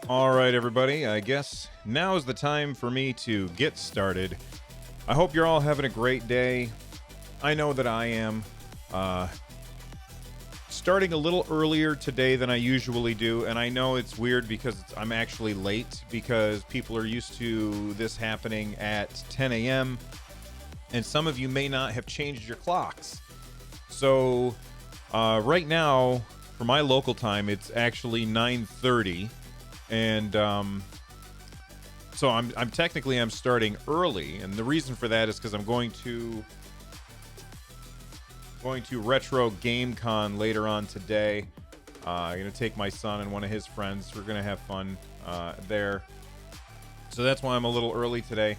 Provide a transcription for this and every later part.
All right, everybody, I guess now is the time for me to get started. I hope you're all having a great day. I know that I am. Starting a little earlier today than I usually do, and I know it's weird because I'm actually late because people are used to this happening at 10 a.m., and some of you may not have changed your clocks. So right now, for my local time, it's actually 9:30. And so I'm technically starting early, and the reason for that is because I'm going to Retro Game Con later on today. I'm gonna take my son and one of his friends. We're gonna have fun there. So that's why I'm a little early today.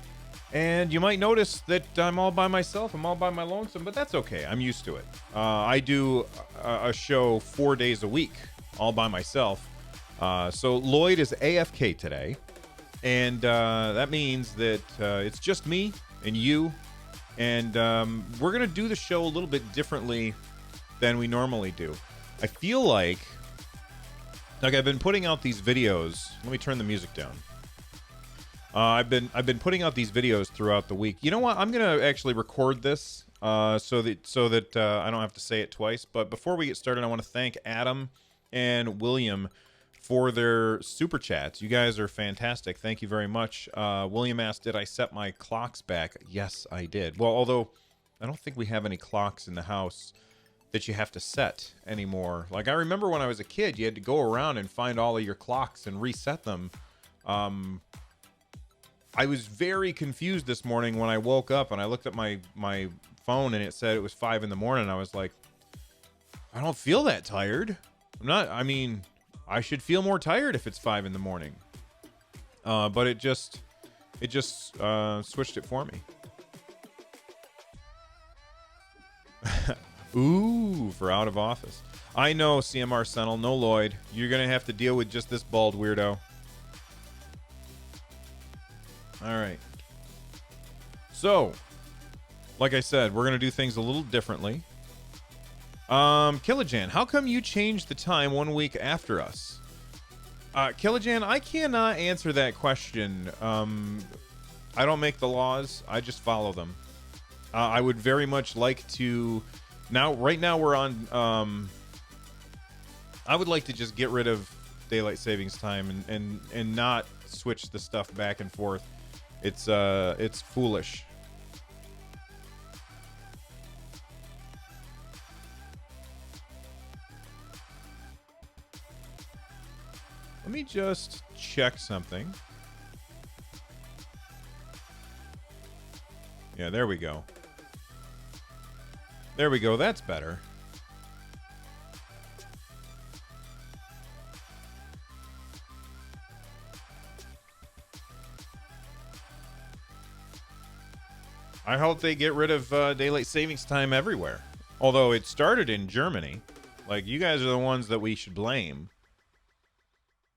And you might notice that I'm all by myself. I'm all by my lonesome, but that's okay. I'm used to it. I do a show 4 days a week, all by myself. So Lloyd is AFK today, and that means that it's just me and you, and we're going to do the show a little bit differently than we normally do. I feel like I've been putting out these videos. Let me turn the music down. I've been putting out these videos throughout the week. You know what? I'm going to actually record this so that I don't have to say it twice. But before we get started, I want to thank Adam and William for their super chats. You guys are fantastic. Thank you very much. William asked, did I set my clocks back? Yes, I did. Well, although I don't think we have any clocks in the house that you have to set anymore. Like, I remember when I was a kid, you had to go around and find all of your clocks and reset them. I was very confused this morning when I woke up and I looked at my phone and it said it was 5 in the morning. I was like, I don't feel that tired. I should feel more tired if it's 5 in the morning. But it just switched it for me. Ooh, for out of office. I know, CMR Sentinel, no Lloyd. You're going to have to deal with just this bald weirdo. All right. So, like I said, we're going to do things a little differently. Killajan, how come you changed the time 1 week after us? Killajan, I cannot answer that question. I don't make the laws. I just follow them. I would very much like to... Right now we're on... I would like to just get rid of daylight savings time and not switch the stuff back and forth. It's foolish. Let me just check something. Yeah, there we go. There we go. That's better. I hope they get rid of daylight savings time everywhere. Although it started in Germany. Like, you guys are the ones that we should blame.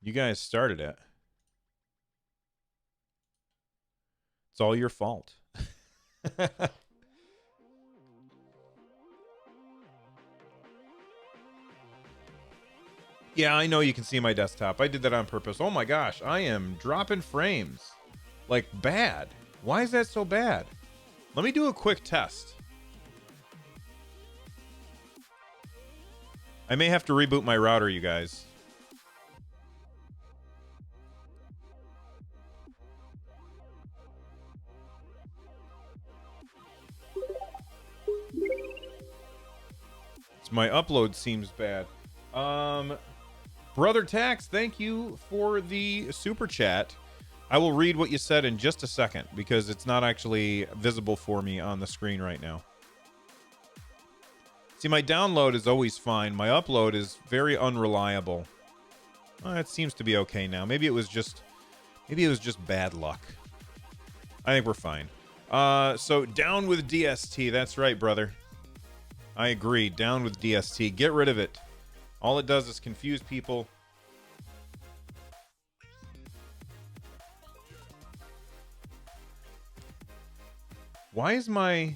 You guys started it. It's all your fault. Yeah, I know you can see my desktop. I did that on purpose. Oh my gosh, I am dropping frames. Like, bad. Why is that so bad? Let me do a quick test. I may have to reboot my router, you guys. My upload seems bad. Brother Tax, thank you for the super chat. I will read what you said in just a second because it's not actually visible for me on the screen right now. See, my download is always fine. My upload is very unreliable. It seems to be okay now. Maybe it was just bad luck. I think we're fine. So down with DST. That's right, brother. I agree. Down with DST. Get rid of it. All it does is confuse people. Why is my...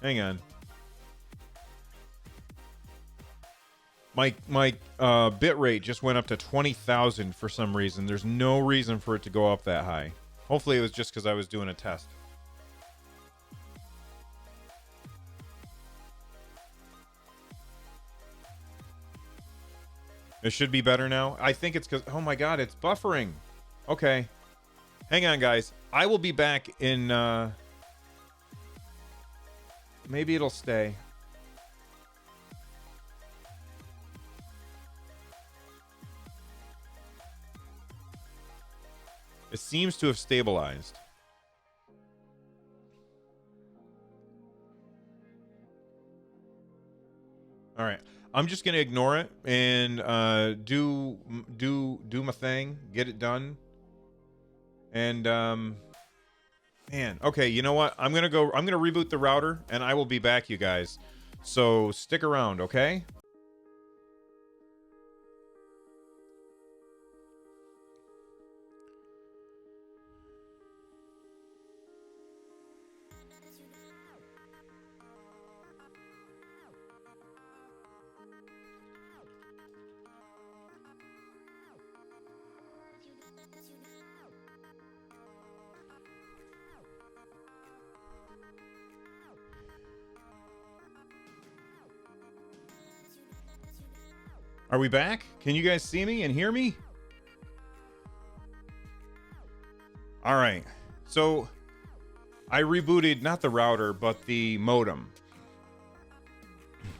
Hang on. My bit rate just went up to 20,000 for some reason. There's no reason for it to go up that high. Hopefully it was just because I was doing a test. It should be better now. I think it's because, oh my god, it's buffering. Okay. Hang on, guys. I will be back in, maybe it'll stay. It seems to have stabilized. All right. I'm just going to ignore it and do my thing, get it done. And man, okay, you know what? I'm going to reboot the router and I will be back, you guys. So stick around, okay? Are we back? Can you guys see me and hear me? All right. So I rebooted not the router, but the modem.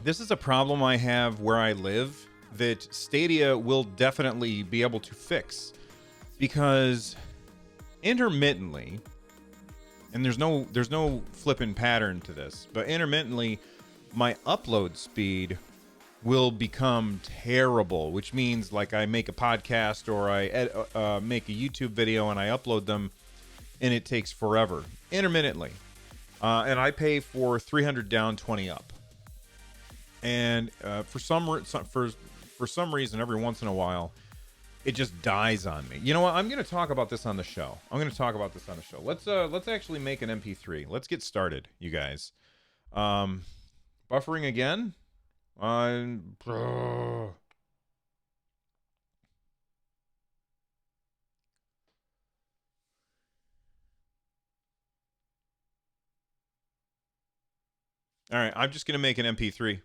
This is a problem I have where I live that Stadia will definitely be able to fix, because intermittently, and there's no flipping pattern to this, but intermittently my upload speed will become terrible, which means like I make a podcast or I make a YouTube video and I upload them and it takes forever intermittently. And I pay for 300 down, 20 up. And for some reason, every once in a while, it just dies on me. You know what? I'm going to talk about this on the show. Let's actually make an MP3. Let's get started, you guys. Buffering again. All right, I'm just gonna make an MP3.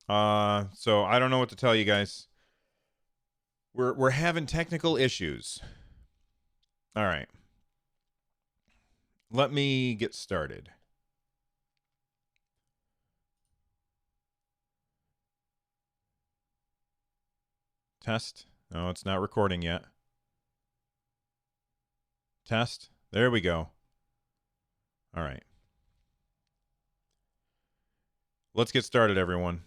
So I don't know what to tell you guys. We're having technical issues. All right, let me get started. Test. No, it's not recording yet. Test. There we go. All right. Let's get started, everyone.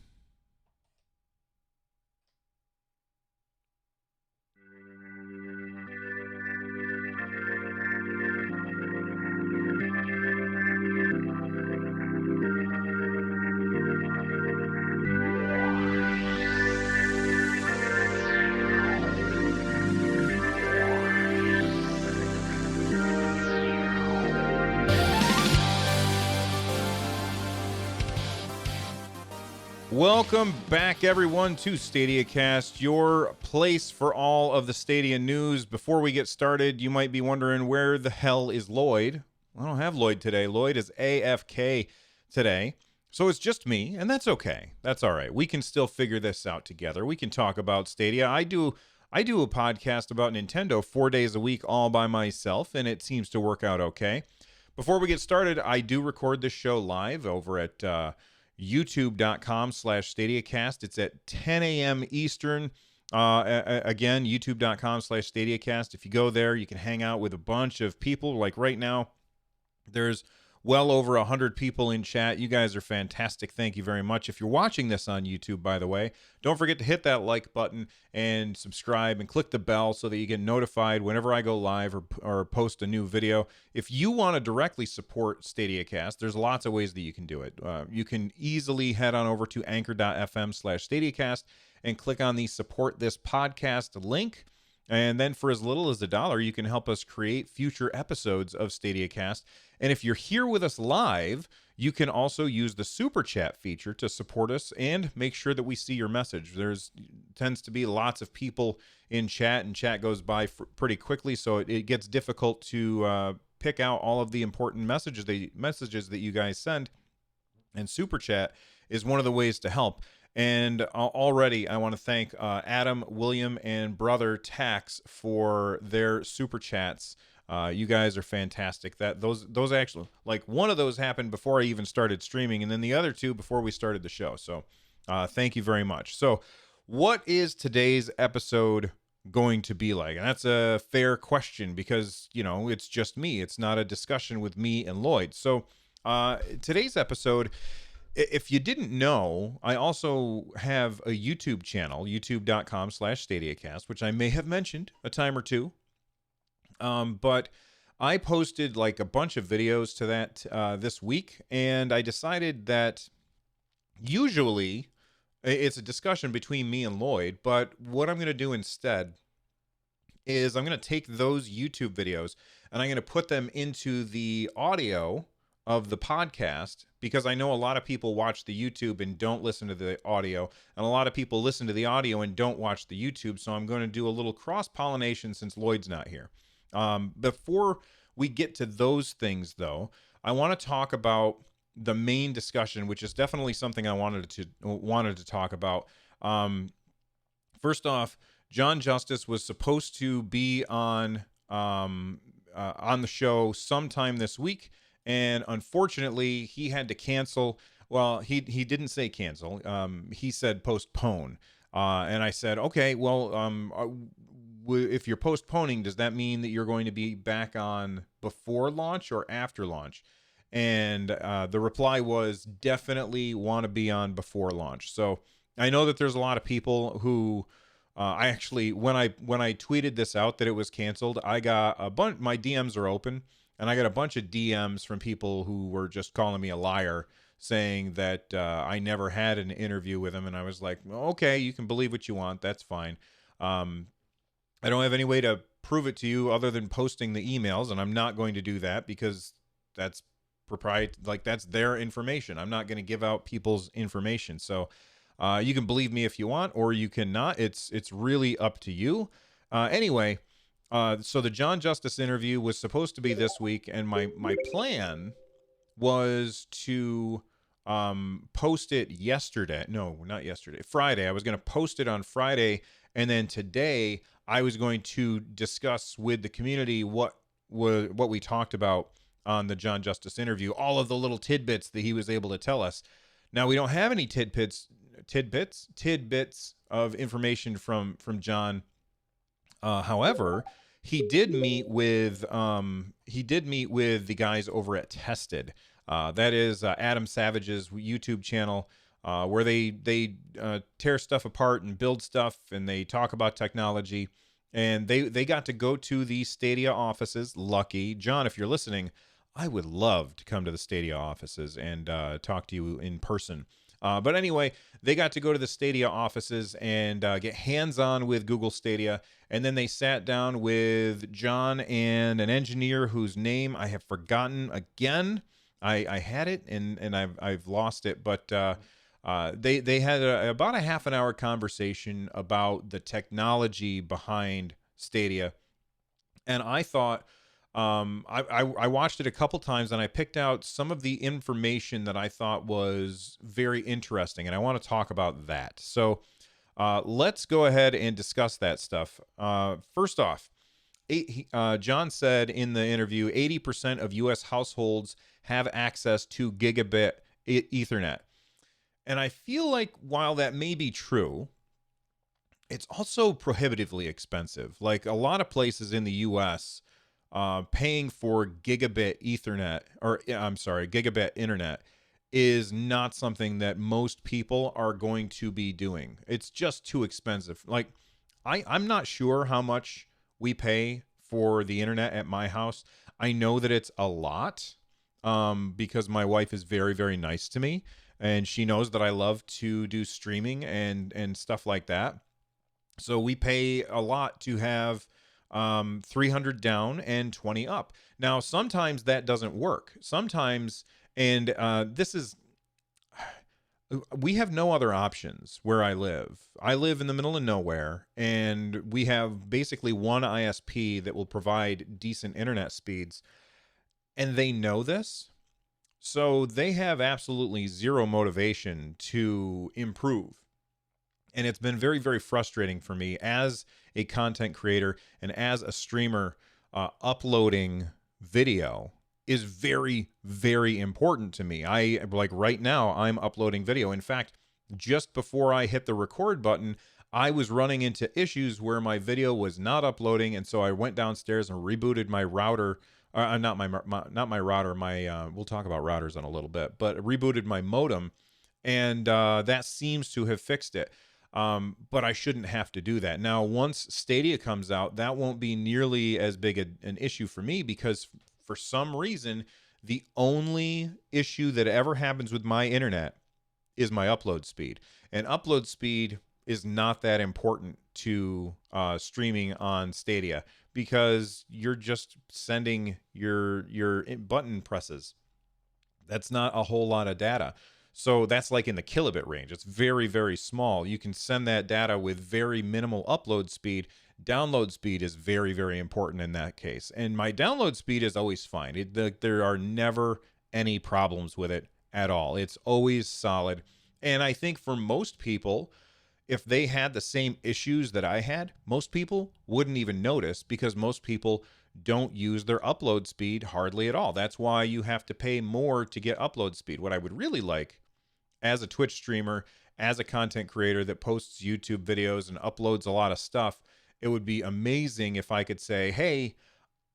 Welcome back, everyone, to Stadiacast, your place for all of the Stadia news. Before we get started, you might be wondering, where the hell is Lloyd? I don't have Lloyd today. Lloyd is AFK today. So it's just me, and that's okay. That's all right. We can still figure this out together. We can talk about Stadia. I do a podcast about Nintendo 4 days a week all by myself, and it seems to work out okay. Before we get started, I do record this show live over at youtube.com/StadiaCast. It's at 10 a.m. Eastern. Again, youtube.com/StadiaCast. If you go there, you can hang out with a bunch of people. Like right now, there's well over 100 people in chat. You guys are fantastic. Thank you very much. If you're watching this on YouTube, by the way, don't forget to hit that like button and subscribe and click the bell so that you get notified whenever I go live or post a new video. If you want to directly support StadiaCast, there's lots of ways that you can do it. You can easily head on over to anchor.fm/StadiaCast and click on the support this podcast link. And then for as little as $1, you can help us create future episodes of Stadiacast. And if you're here with us live, you can also use the super chat feature to support us and make sure that we see your message. There's tends to be lots of people in chat, and chat goes by pretty quickly, so it gets difficult to pick out all of the important messages that you guys send. And super chat is one of the ways to help. And already I want to thank Adam, William, and brother Tax for their super chats. You guys are fantastic. Those actually, like, one of those happened before I even started streaming, and then the other two before we started the show. So thank you very much. So what is today's episode going to be like? And that's a fair question because, it's just me. It's not a discussion with me and Lloyd. So today's episode, if you didn't know, I also have a YouTube channel, youtube.com/Stadiacast, which I may have mentioned a time or two. But I posted like a bunch of videos to that this week, and I decided that usually it's a discussion between me and Lloyd, but what I'm going to do instead is I'm going to take those YouTube videos and I'm going to put them into the audio of the podcast, because I know a lot of people watch the YouTube and don't listen to the audio, and a lot of people listen to the audio and don't watch the YouTube. So I'm going to do a little cross-pollination since Lloyd's not here. Before we get to those things, though, I want to talk about the main discussion, which is definitely something I wanted to talk about. First off, John Justice was supposed to be on the show sometime this week, and unfortunately, he had to cancel. Well, he didn't say cancel. He said postpone. And I said, okay, well, if you're postponing, does that mean that you're going to be back on before launch or after launch? And the reply was definitely want to be on before launch. So I know that there's a lot of people who I actually, when I tweeted this out that it was canceled, I got a bunch. My DMs are open, and I got a bunch of DMs from people who were just calling me a liar, saying that I never had an interview with him. And I was like, okay, you can believe what you want. That's fine. I don't have any way to prove it to you other than posting the emails, and I'm not going to do that because that's that's their information. I'm not going to give out people's information. So you can believe me if you want, or you cannot. It's really up to you. Anyway, so the John Justice interview was supposed to be this week, and my plan was to post it yesterday. No, not yesterday. Friday. I was going to post it on Friday, and then today I was going to discuss with the community what we talked about on the John Justice interview, all of the little tidbits that he was able to tell us. Now, we don't have any tidbits of information from John. However, he did meet with the guys over at Tested. That is Adam Savage's YouTube channel, where they tear stuff apart and build stuff, and they talk about technology. And they got to go to the Stadia offices. Lucky John, if you're listening, I would love to come to the Stadia offices and talk to you in person. But anyway, they got to go to the Stadia offices and get hands-on with Google Stadia. And then they sat down with John and an engineer whose name I have forgotten again. I had it and I've lost it. But they had about a half an hour conversation about the technology behind Stadia. And I thought, I watched it a couple times, and I picked out some of the information that I thought was very interesting, and I want to talk about that. So let's go ahead and discuss that stuff. First off, John said in the interview, 80% of U.S. households have access to gigabit Ethernet. And I feel like while that may be true, it's also prohibitively expensive. Like a lot of places in the U.S., paying for gigabit internet is not something that most people are going to be doing. It's just too expensive. Like I'm not sure how much we pay for the internet at my house. I know that it's a lot, because my wife is very, very nice to me, and she knows that I love to do streaming and stuff like that. So we pay a lot to have 300 down and 20 up. Now, sometimes that doesn't work. Sometimes, and this is, we have no other options where I live. I live in the middle of nowhere, and we have basically one ISP that will provide decent internet speeds, and they know this. So they have absolutely zero motivation to improve. And it's been very, very frustrating for me as a content creator and as a streamer. Uploading video is very, very important to me. I like right now, I'm uploading video. In fact, just before I hit the record button, I was running into issues where my video was not uploading, and so I went downstairs and rebooted my router. Not my router. My we'll talk about routers in a little bit, but rebooted my modem, and that seems to have fixed it. But I shouldn't have to do that. Now, once Stadia comes out, that won't be nearly as big an issue for me, because for some reason, the only issue that ever happens with my internet is my upload speed. And upload speed is not that important to streaming on Stadia, because you're just sending your button presses. That's not a whole lot of data. So that's like in the kilobit range. It's very, very small. You can send that data with very minimal upload speed. Download speed is very, very important in that case. And my download speed is always fine. There are never any problems with it at all. It's always solid. And I think for most people, if they had the same issues that I had, most people wouldn't even notice, because most people don't use their upload speed hardly at all. That's why you have to pay more to get upload speed. What I would really like as a Twitch streamer, as a content creator that posts YouTube videos and uploads a lot of stuff, it would be amazing if I could say, hey,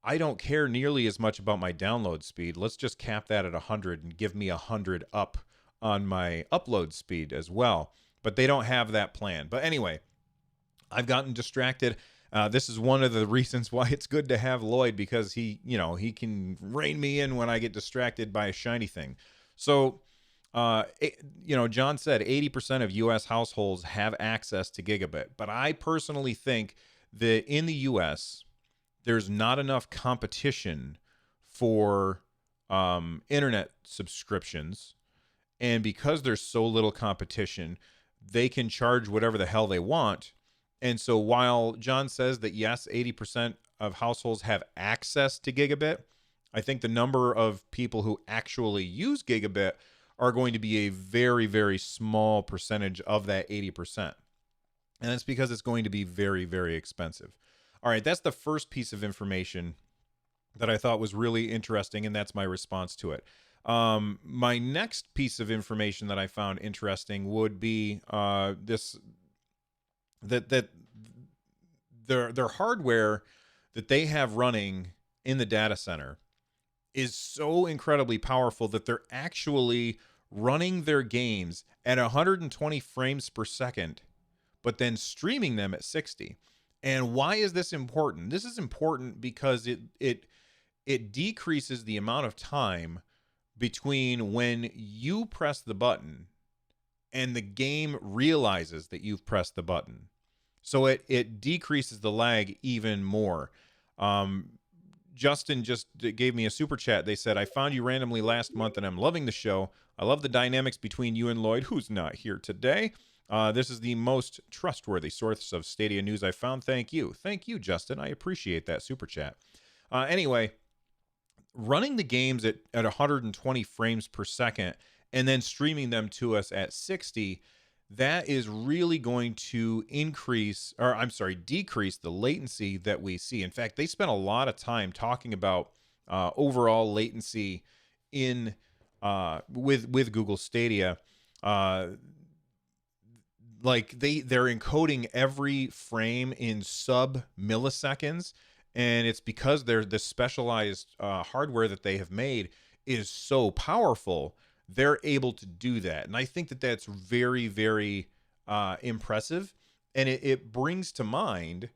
I don't care nearly as much about my download speed. Let's just cap that at 100 and give me 100 up on my upload speed as well. But they don't have that plan. But anyway, I've gotten distracted. This is one of the reasons why it's good to have Lloyd, because he can rein me in when I get distracted by a shiny thing. So, John said 80% of U.S. households have access to gigabit. But I personally think that in the U.S., there's not enough competition for internet subscriptions. And because there's so little competition, they can charge whatever the hell they want. And so while John says that, yes, 80% of households have access to gigabit, I think the number of people who actually use gigabit are going to be a very, very small percentage of that 80%. And that's because it's going to be very, very expensive. All right, that's the first piece of information that I thought was really interesting, and that's my response to it. My next piece of information that I found interesting would be that their hardware that they have running in the data center is so incredibly powerful that they're actually running their games at 120 frames per second, but then streaming them at 60. And why is this important? This is important because it decreases the amount of time between when you press the button and the game realizes that you've pressed the button. So it decreases the lag even more. Justin just gave me a super chat. They said, I found you randomly last month and I'm loving the show. I love the dynamics between you and Lloyd, who's not here today. This is the most trustworthy source of Stadia news I found. Thank you. Thank you, Justin. I appreciate that super chat. Anyway, running the games at 120 frames per second and then streaming them to us at 60, that is really going to decrease the latency that we see. In fact, they spent a lot of time talking about overall latency in with Google Stadia. Like they're encoding every frame in sub milliseconds, and it's because the specialized hardware that they have made is so powerful. They're able to do that. And I think that that's very, very impressive. And it brings to mind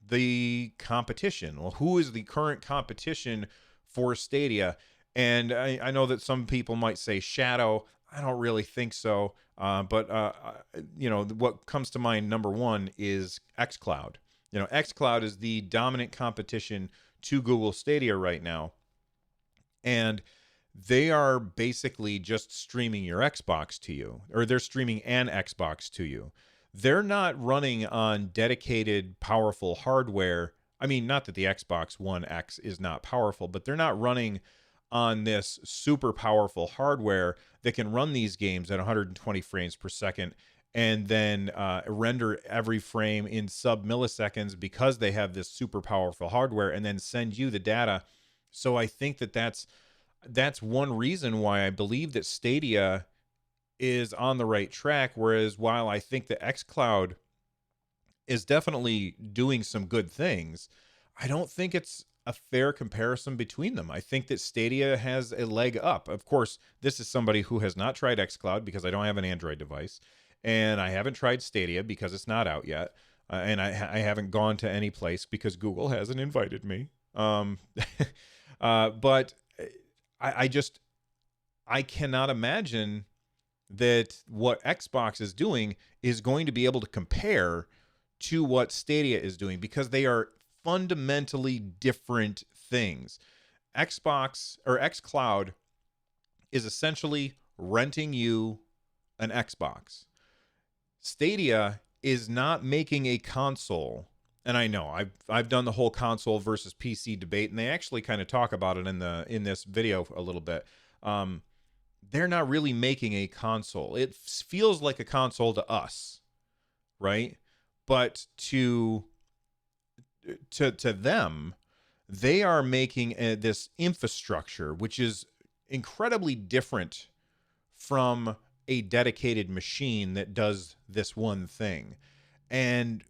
the competition. Well, who is the current competition for Stadia? And I know that some people might say Shadow. I don't really think so. But what comes to mind number one is xCloud. xCloud is the dominant competition to Google Stadia right now, and they are basically just streaming your Xbox to you, or they're streaming an Xbox to you. They're not running on dedicated, powerful hardware. I mean, not that the Xbox One X is not powerful, but they're not running on this super powerful hardware that can run these games at 120 frames per second and then render every frame in sub milliseconds because they have this super powerful hardware and then send you the data. So I think that's one reason why I believe that Stadia is on the right track. Whereas while I think that xCloud is definitely doing some good things, I don't think it's a fair comparison between them. I think that Stadia has a leg up. Of course, this is somebody who has not tried xCloud because I don't have an Android device, and I haven't tried Stadia because it's not out yet, and I haven't gone to any place because Google hasn't invited me. But I just I cannot imagine that what Xbox is doing is going to be able to compare to what Stadia is doing because they are fundamentally different things. Xbox or xCloud is essentially renting you an Xbox. Stadia is not making a console. And I know I've done the whole console versus PC debate, and they actually kind of talk about it in this video a little bit. They're not really making a console. It feels like a console to us, right? But to them, they are making this infrastructure, which is incredibly different from a dedicated machine that does this one thing. And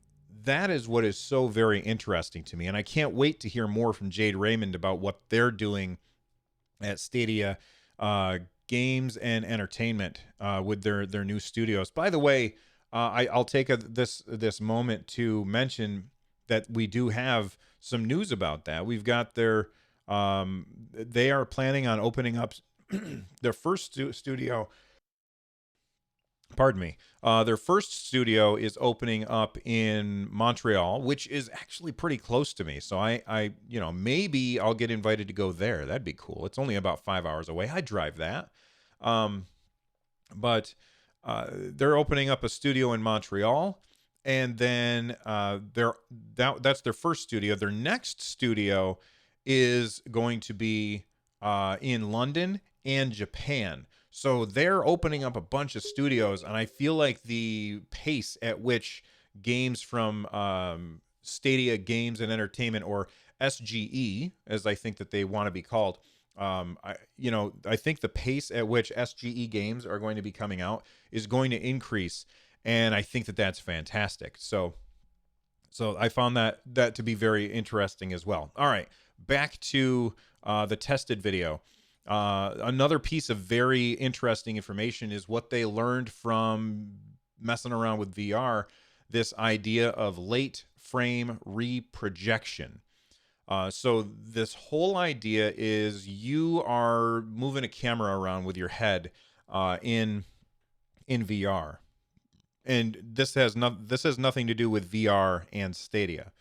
that is what is so very interesting to me. And I can't wait to hear more from Jade Raymond about what they're doing at Stadia Games and Entertainment with their new studios. By the way, I'll take this moment to mention that we do have some news about that. We've got they are planning on opening up their first studio. Pardon me. Their first studio is opening up in Montreal, which is actually pretty close to me. So I maybe I'll get invited to go there. That'd be cool. It's only about 5 hours away. I'd drive that. But they're opening up a studio in Montreal, and then that's their first studio. Their next studio is going to be in London and Japan. So they're opening up a bunch of studios, and I feel like the pace at which games from Stadia Games and Entertainment, or SGE, as I think that they want to be called, I think the pace at which SGE games are going to be coming out is going to increase, and I think that that's fantastic. So I found that to be very interesting as well. All right, back to the tested video. Another piece of very interesting information is what they learned from messing around with VR, this idea of late frame reprojection. So this whole idea is you are moving a camera around with your head in VR. And this has nothing to do with VR and Stadia.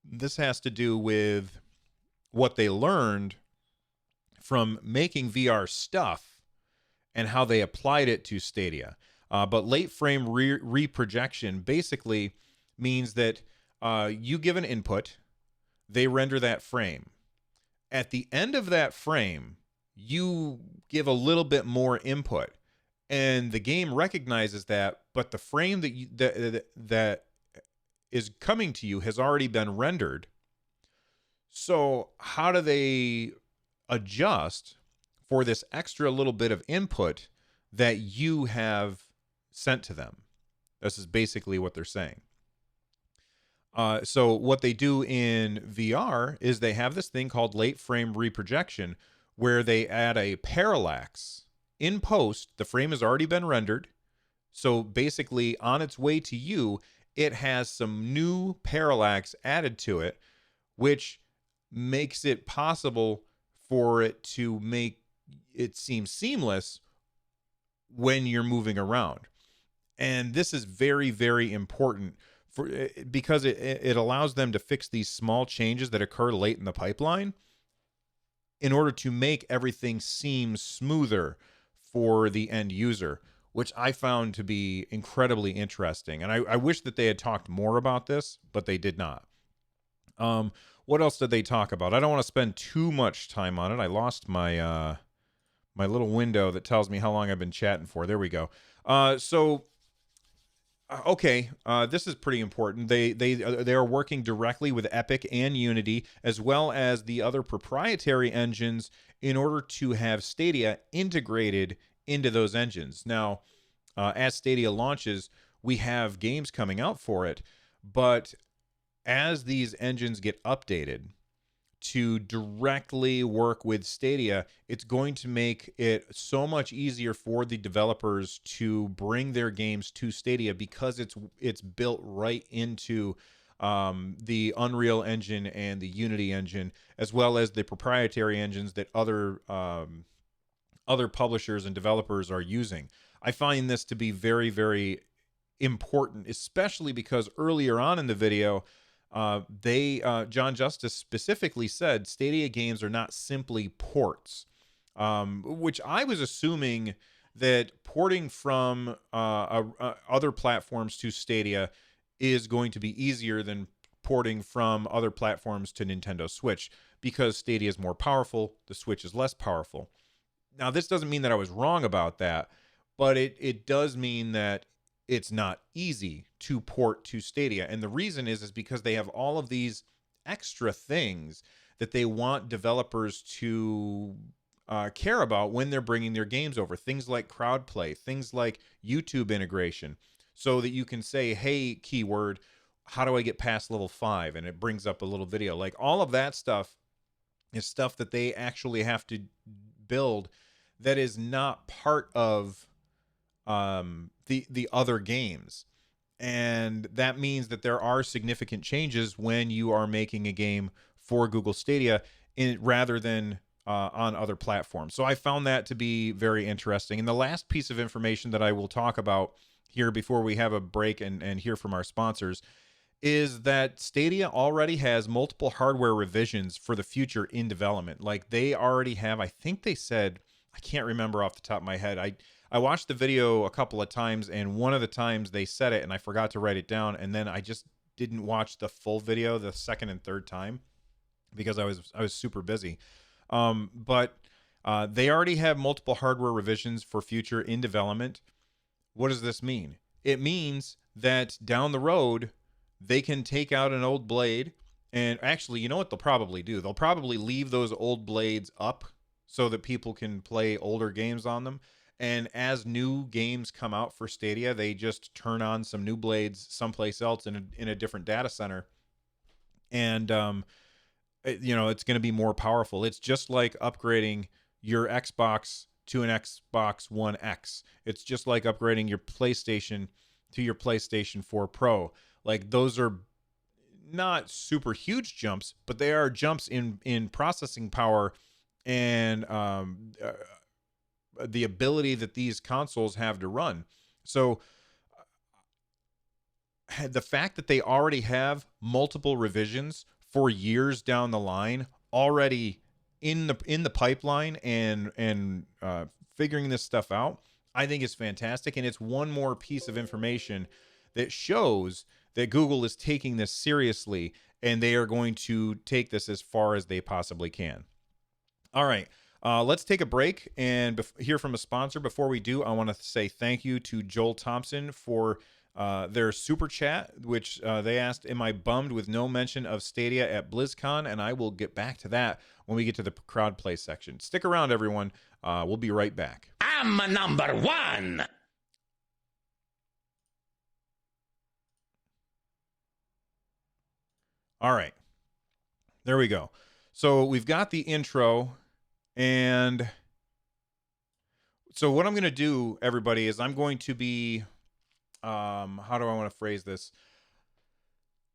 This has to do with what they learned from making VR stuff and how they applied it to Stadia. But late frame reprojection basically means that you give an input, they render that frame. At the end of that frame, you give a little bit more input, and the game recognizes that, but the frame that is coming to you has already been rendered. So how do they adjust for this extra little bit of input that you have sent to them? This is basically what they're saying. So what they do in VR is they have this thing called late frame reprojection, where they add a parallax in post. The frame has already been rendered. So basically on its way to you, it has some new parallax added to it, which makes it possible for it to make it seem seamless when you're moving around. And this is very, very important because it allows them to fix these small changes that occur late in the pipeline in order to make everything seem smoother for the end user, which I found to be incredibly interesting. And I wish that they had talked more about this, but they did not. What else did they talk about? I don't want to spend too much time on it. I lost my my little window that tells me how long I've been chatting for. There we go. Okay, this is pretty important. They are working directly with Epic and Unity, as well as the other proprietary engines, in order to have Stadia integrated into those engines. Now, as Stadia launches, we have games coming out for it, but as these engines get updated to directly work with Stadia, it's going to make it so much easier for the developers to bring their games to Stadia, because it's built right into the Unreal Engine and the Unity engine, as well as the proprietary engines that other publishers and developers are using. I find this to be very, very important, especially because earlier on in the video, John Justice specifically said Stadia games are not simply ports, which I was assuming that porting from other platforms to Stadia is going to be easier than porting from other platforms to Nintendo Switch, because Stadia is more powerful, the Switch is less powerful. Now, this doesn't mean that I was wrong about that, but it does mean that it's not easy to port to Stadia. And the reason is because they have all of these extra things that they want developers to care about when they're bringing their games over. Things like crowd play, things like YouTube integration, so that you can say, hey, keyword, how do I get past level 5? And it brings up a little video. Like, all of that stuff is stuff that they actually have to build that is not part of the other games. And that means that there are significant changes when you are making a game for Google Stadia rather than on other platforms. So I found that to be very interesting. And the last piece of information that I will talk about here before we have a break and hear from our sponsors is that Stadia already has multiple hardware revisions for the future in development. Like, they already have, I think they said, I can't remember off the top of my head. I watched the video a couple of times, and one of the times they said it and I forgot to write it down, and then I just didn't watch the full video the second and third time because I was super busy. But they already have multiple hardware revisions for future in development. What does this mean? It means that down the road they can take out an old blade, and actually, you know what they'll probably do? They'll probably leave those old blades up so that people can play older games on them. And as new games come out for Stadia, they just turn on some new blades someplace else in a different data center. And, it's going to be more powerful. It's just like upgrading your Xbox to an Xbox One X. It's just like upgrading your PlayStation to your PlayStation 4 Pro. Like, those are not super huge jumps, but they are jumps in processing power and the ability that these consoles have to run. So the fact that they already have multiple revisions for years down the line already in the pipeline and figuring this stuff out, I think is fantastic. And it's one more piece of information that shows that Google is taking this seriously, and they are going to take this as far as they possibly can. All right. Let's take a break and hear from a sponsor. Before we do, I want to say thank you to Joel Thompson for their super chat, which they asked, am I bummed with no mention of Stadia at BlizzCon? And I will get back to that when we get to the crowd play section. Stick around, everyone. We'll be right back. I'm number one. All right. There we go. So we've got the intro. And so what I'm going to do, everybody, is I'm going to be, how do I want to phrase this?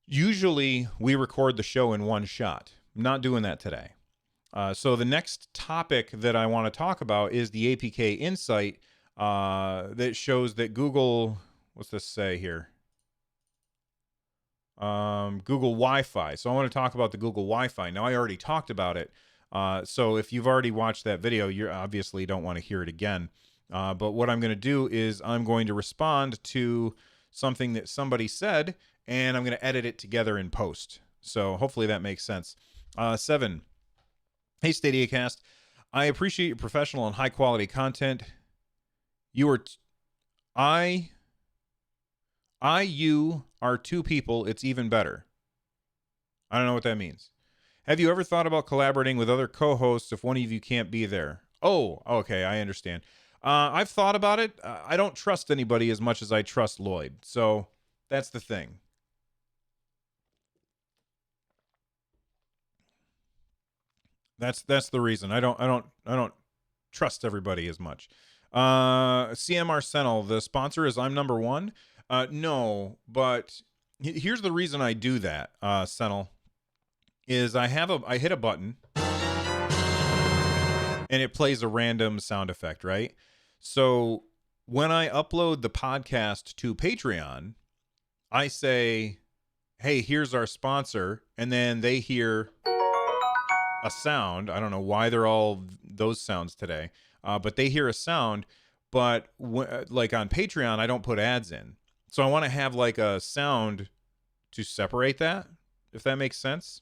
Usually we record the show in one shot. I'm not doing that today. So the next topic that I want to talk about is the APK Insight that shows that Google, what's this say here? Google Wi-Fi. So I want to talk about the Google Wi-Fi. Now, I already talked about it. So if you've already watched that video, you obviously don't want to hear it again. But what I'm going to do is I'm going to respond to something that somebody said, and I'm going to edit it together in post. So hopefully that makes sense. 7. Hey, Stadiacast. I appreciate your professional and high-quality content. You are two people. It's even better. I don't know what that means. Have you ever thought about collaborating with other co-hosts if one of you can't be there? Oh, okay, I understand. I've thought about it. I don't trust anybody as much as I trust Lloyd. So that's the thing. That's the reason. I don't trust everybody as much. CM Arsenal, the sponsor is I'm number one. No, but here's the reason I do that, Sentinel, is I hit a button and it plays a random sound effect, right? So when I upload the podcast to Patreon, I say, hey, here's our sponsor, and then they hear a sound. I don't know why they're all those sounds today, but they hear a sound. But like on Patreon, I don't put ads in. So I want to have like a sound to separate that, if that makes sense.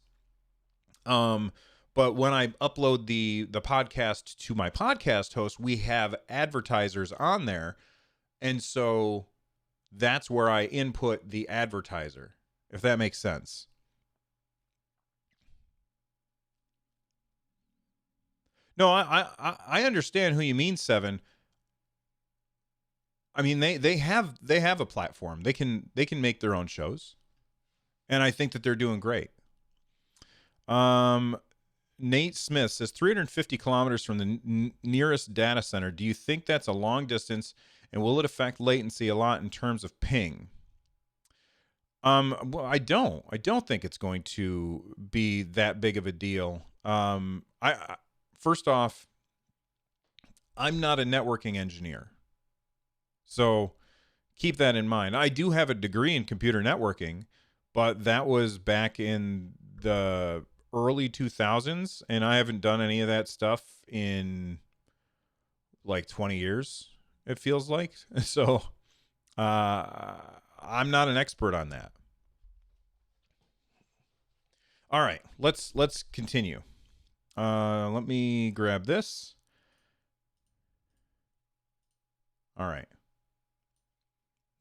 But when I upload the podcast to my podcast host, we have advertisers on there. And so that's where I input the advertiser, if that makes sense. No, I understand who you mean, Seven. I mean, they have a platform. They can make their own shows, and I think that they're doing great. Nate Smith says 350 kilometers from the nearest data center. Do you think that's a long distance, and will it affect latency a lot in terms of ping? Well, I don't think it's going to be that big of a deal. I first off, I'm not a networking engineer. So keep that in mind. I do have a degree in computer networking, but that was back in the early 2000s, and I haven't done any of that stuff in like 20 years, it feels like. So I'm not an expert on that. All right, let's continue. Let me grab this. All right.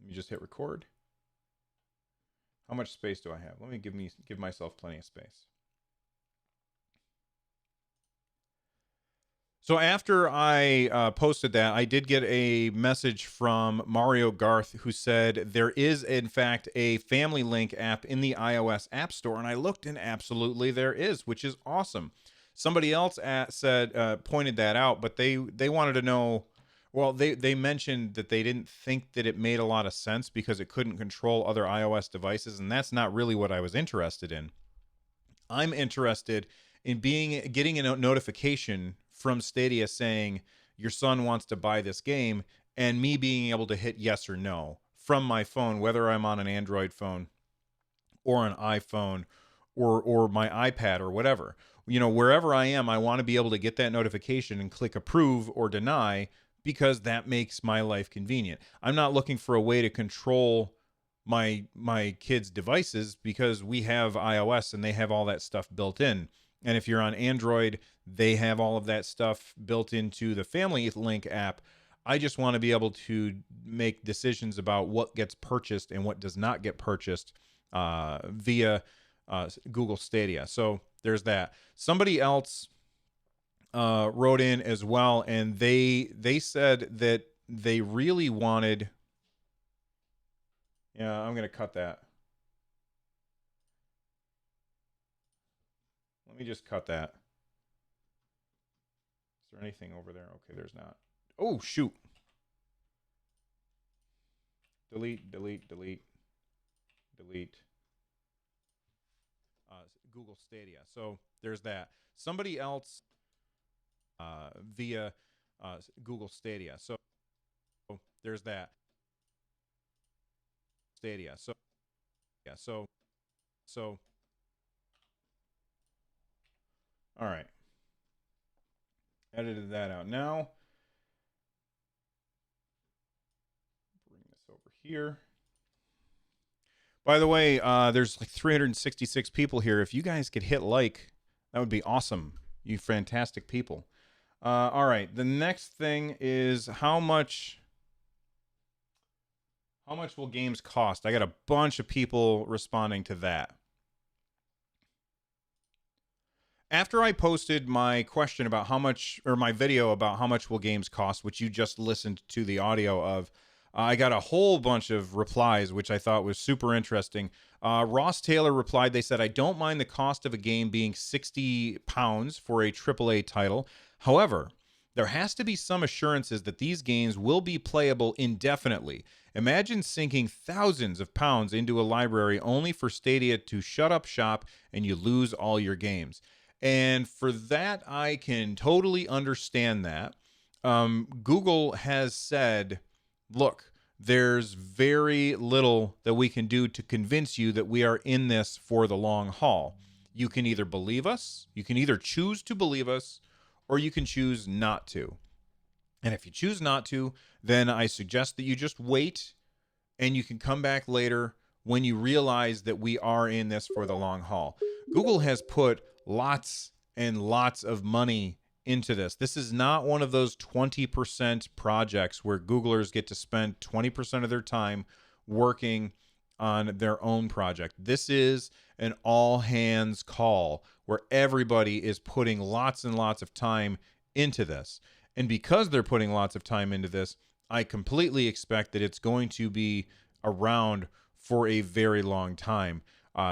Let me just hit record. How much space do I have? Let me give myself plenty of space. So after I posted that, I did get a message from Mario Garth who said there is, in fact, a Family Link app in the iOS App Store. And I looked, and absolutely there is, which is awesome. Somebody else pointed that out, but they wanted to know. Well, they mentioned that they didn't think that it made a lot of sense because it couldn't control other iOS devices, and that's not really what I was interested in. I'm interested in getting a notification from Stadia saying your son wants to buy this game, and me being able to hit yes or no from my phone, whether I'm on an Android phone or an iPhone or my iPad or whatever. You know, wherever I am, I want to be able to get that notification and click approve or deny, because that makes my life convenient. I'm not looking for a way to control my kids' devices, because we have iOS and they have all that stuff built in. And if you're on Android, they have all of that stuff built into the Family Link app. I just want to be able to make decisions about what gets purchased and what does not get purchased via Google Stadia. So there's that. Somebody else wrote in as well, and they said that they really wanted. Yeah, I'm gonna cut that. Let me just cut that. Is there anything over there? Okay, there's not. Oh, shoot. Delete. Google Stadia. So there's that. Somebody else via Google Stadia. So there's that. Stadia. So yeah, so all right. Edited that out. Now bring this over here. By the way, there's like 366 people here. If you guys could hit like, that would be awesome. You fantastic people. All right. The next thing is how much will games cost? I got a bunch of people responding to that. After I posted my question about how much, or my video about how much will games cost, which you just listened to the audio of, I got a whole bunch of replies, which I thought was super interesting. Ross Taylor replied, they said, I don't mind the cost of a game being £60 for a AAA title. However, there has to be some assurances that these games will be playable indefinitely. Imagine sinking thousands of pounds into a library only for Stadia to shut up shop and you lose all your games. And for that, I can totally understand that. Google has said, look, there's very little that we can do to convince you that we are in this for the long haul. You can either believe us, you can either choose to believe us, or you can choose not to. And if you choose not to, then I suggest that you just wait and you can come back later when you realize that we are in this for the long haul. Google has put lots and lots of money into this. This is not one of those 20% projects where Googlers get to spend 20% of their time working on their own project. This is an all hands call where everybody is putting lots and lots of time into this. And because they're putting lots of time into this, I completely expect that it's going to be around for a very long time.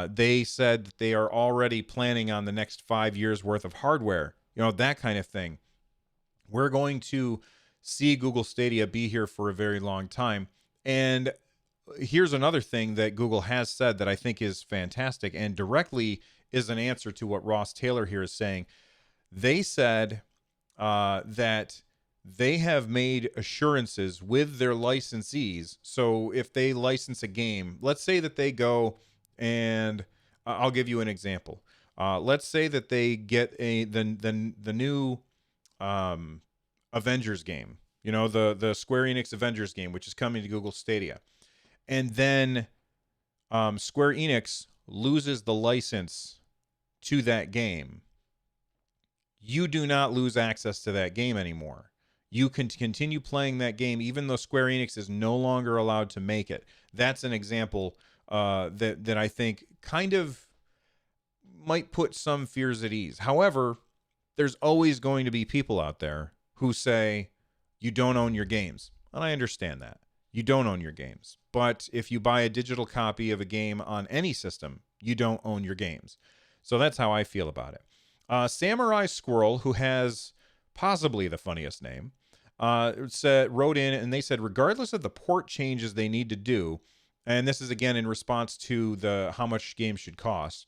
They said that they are already planning on the next 5 years worth of hardware, that kind of thing. We're going to see Google Stadia be here for a very long time. And here's another thing that Google has said that I think is fantastic and directly is an answer to what Ross Taylor here is saying. They said that they have made assurances with their licensees. So if they license a game, let's say that they go and I'll give you an example. Let's say that they get the new Avengers game, the Square Enix Avengers game, which is coming to Google Stadia. And then Square Enix loses the license to that game. You do not lose access to that game anymore. You can continue playing that game even though Square Enix is no longer allowed to make it. That's an example that I think kind of might put some fears at ease. However, there's always going to be people out there who say you don't own your games. And I understand that. You don't own your games. But if you buy a digital copy of a game on any system, you don't own your games. So that's how I feel about it. Samurai Squirrel, who has possibly the funniest name, wrote in and they said, regardless of the port changes they need to do, and this is again in response to the how much games should cost,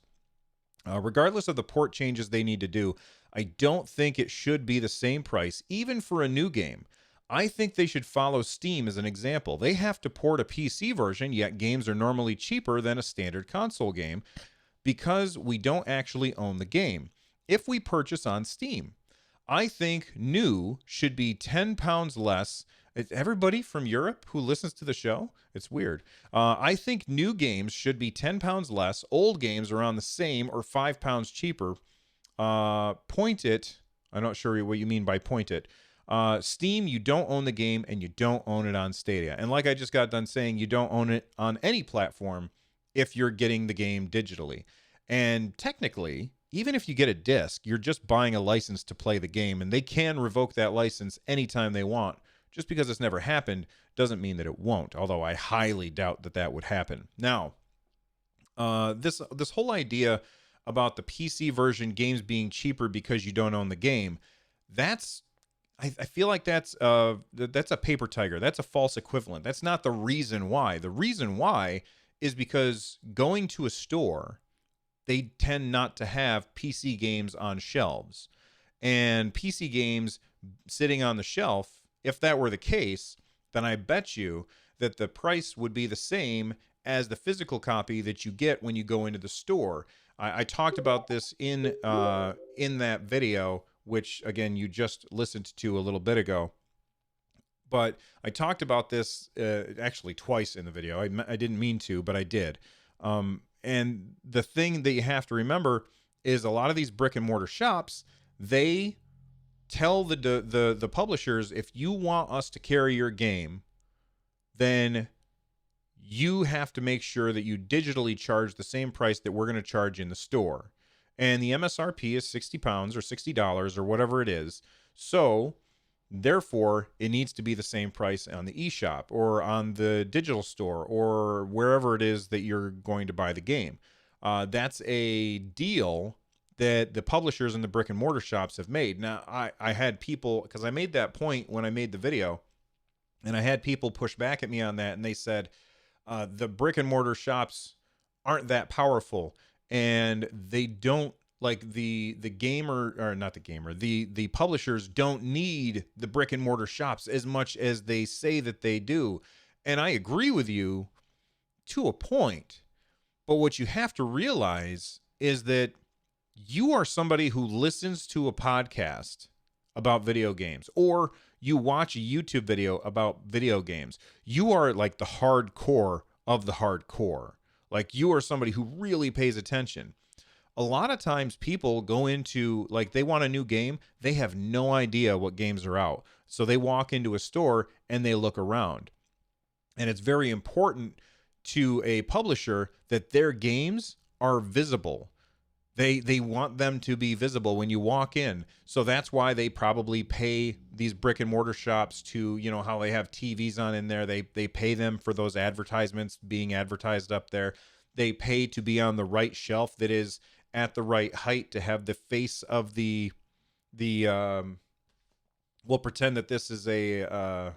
regardless of the port changes they need to do, I don't think it should be the same price, even for a new game. I think they should follow Steam as an example. They have to port a PC version, yet games are normally cheaper than a standard console game because we don't actually own the game if we purchase on Steam. I think new should be £10 less. Everybody from Europe who listens to the show, it's weird. I think new games should be £10 less. Old games around the same or £5 cheaper. Point it. I'm not sure what you mean by point it. Steam, you don't own the game and you don't own it on Stadia. And like I just got done saying, you don't own it on any platform if you're getting the game digitally. And technically, even if you get a disc, you're just buying a license to play the game, and they can revoke that license anytime they want. Just because it's never happened doesn't mean that it won't, although I highly doubt that that would happen. Now, this whole idea about the PC version games being cheaper because you don't own the game, I feel like that's a paper tiger. That's a false equivalent. That's not the reason why. The reason why is because going to a store, they tend not to have PC games on shelves. And PC games sitting on the shelf, if that were the case, then I bet you that the price would be the same as the physical copy that you get when you go into the store. I talked about this in that video, which again you just listened to a little bit ago. But I talked about this actually twice in the video. I didn't mean to, but I did. And the thing that you have to remember is a lot of these brick and mortar shops, they tell the publishers, if you want us to carry your game, then you have to make sure that you digitally charge the same price that we're going to charge in the store. And the MSRP is £60 or $60 or whatever it is. So therefore, it needs to be the same price on the eShop or on the digital store or wherever it is that you're going to buy the game. That's a deal that the publishers and the brick and mortar shops have made. Now, I had people, because I made that point when I made the video, and I had people push back at me on that, and they said the brick and mortar shops aren't that powerful, and they don't, like the gamer, or not the gamer, the publishers don't need the brick and mortar shops as much as they say that they do. And I agree with you to a point, but what you have to realize is that you are somebody who listens to a podcast about video games, or you watch a YouTube video about video games. You are like the hardcore of the hardcore. Like, you are somebody who really pays attention. A lot of times people go into, like, they want a new game. They have no idea what games are out. So they walk into a store and they look around. And it's very important to a publisher that their games are visible. They want them to be visible when you walk in. So that's why they probably pay these brick and mortar shops to, you know, how they have TVs on in there. They pay them for those advertisements being advertised up there. They pay to be on the right shelf that is at the right height, to have the face of the we'll pretend that this is a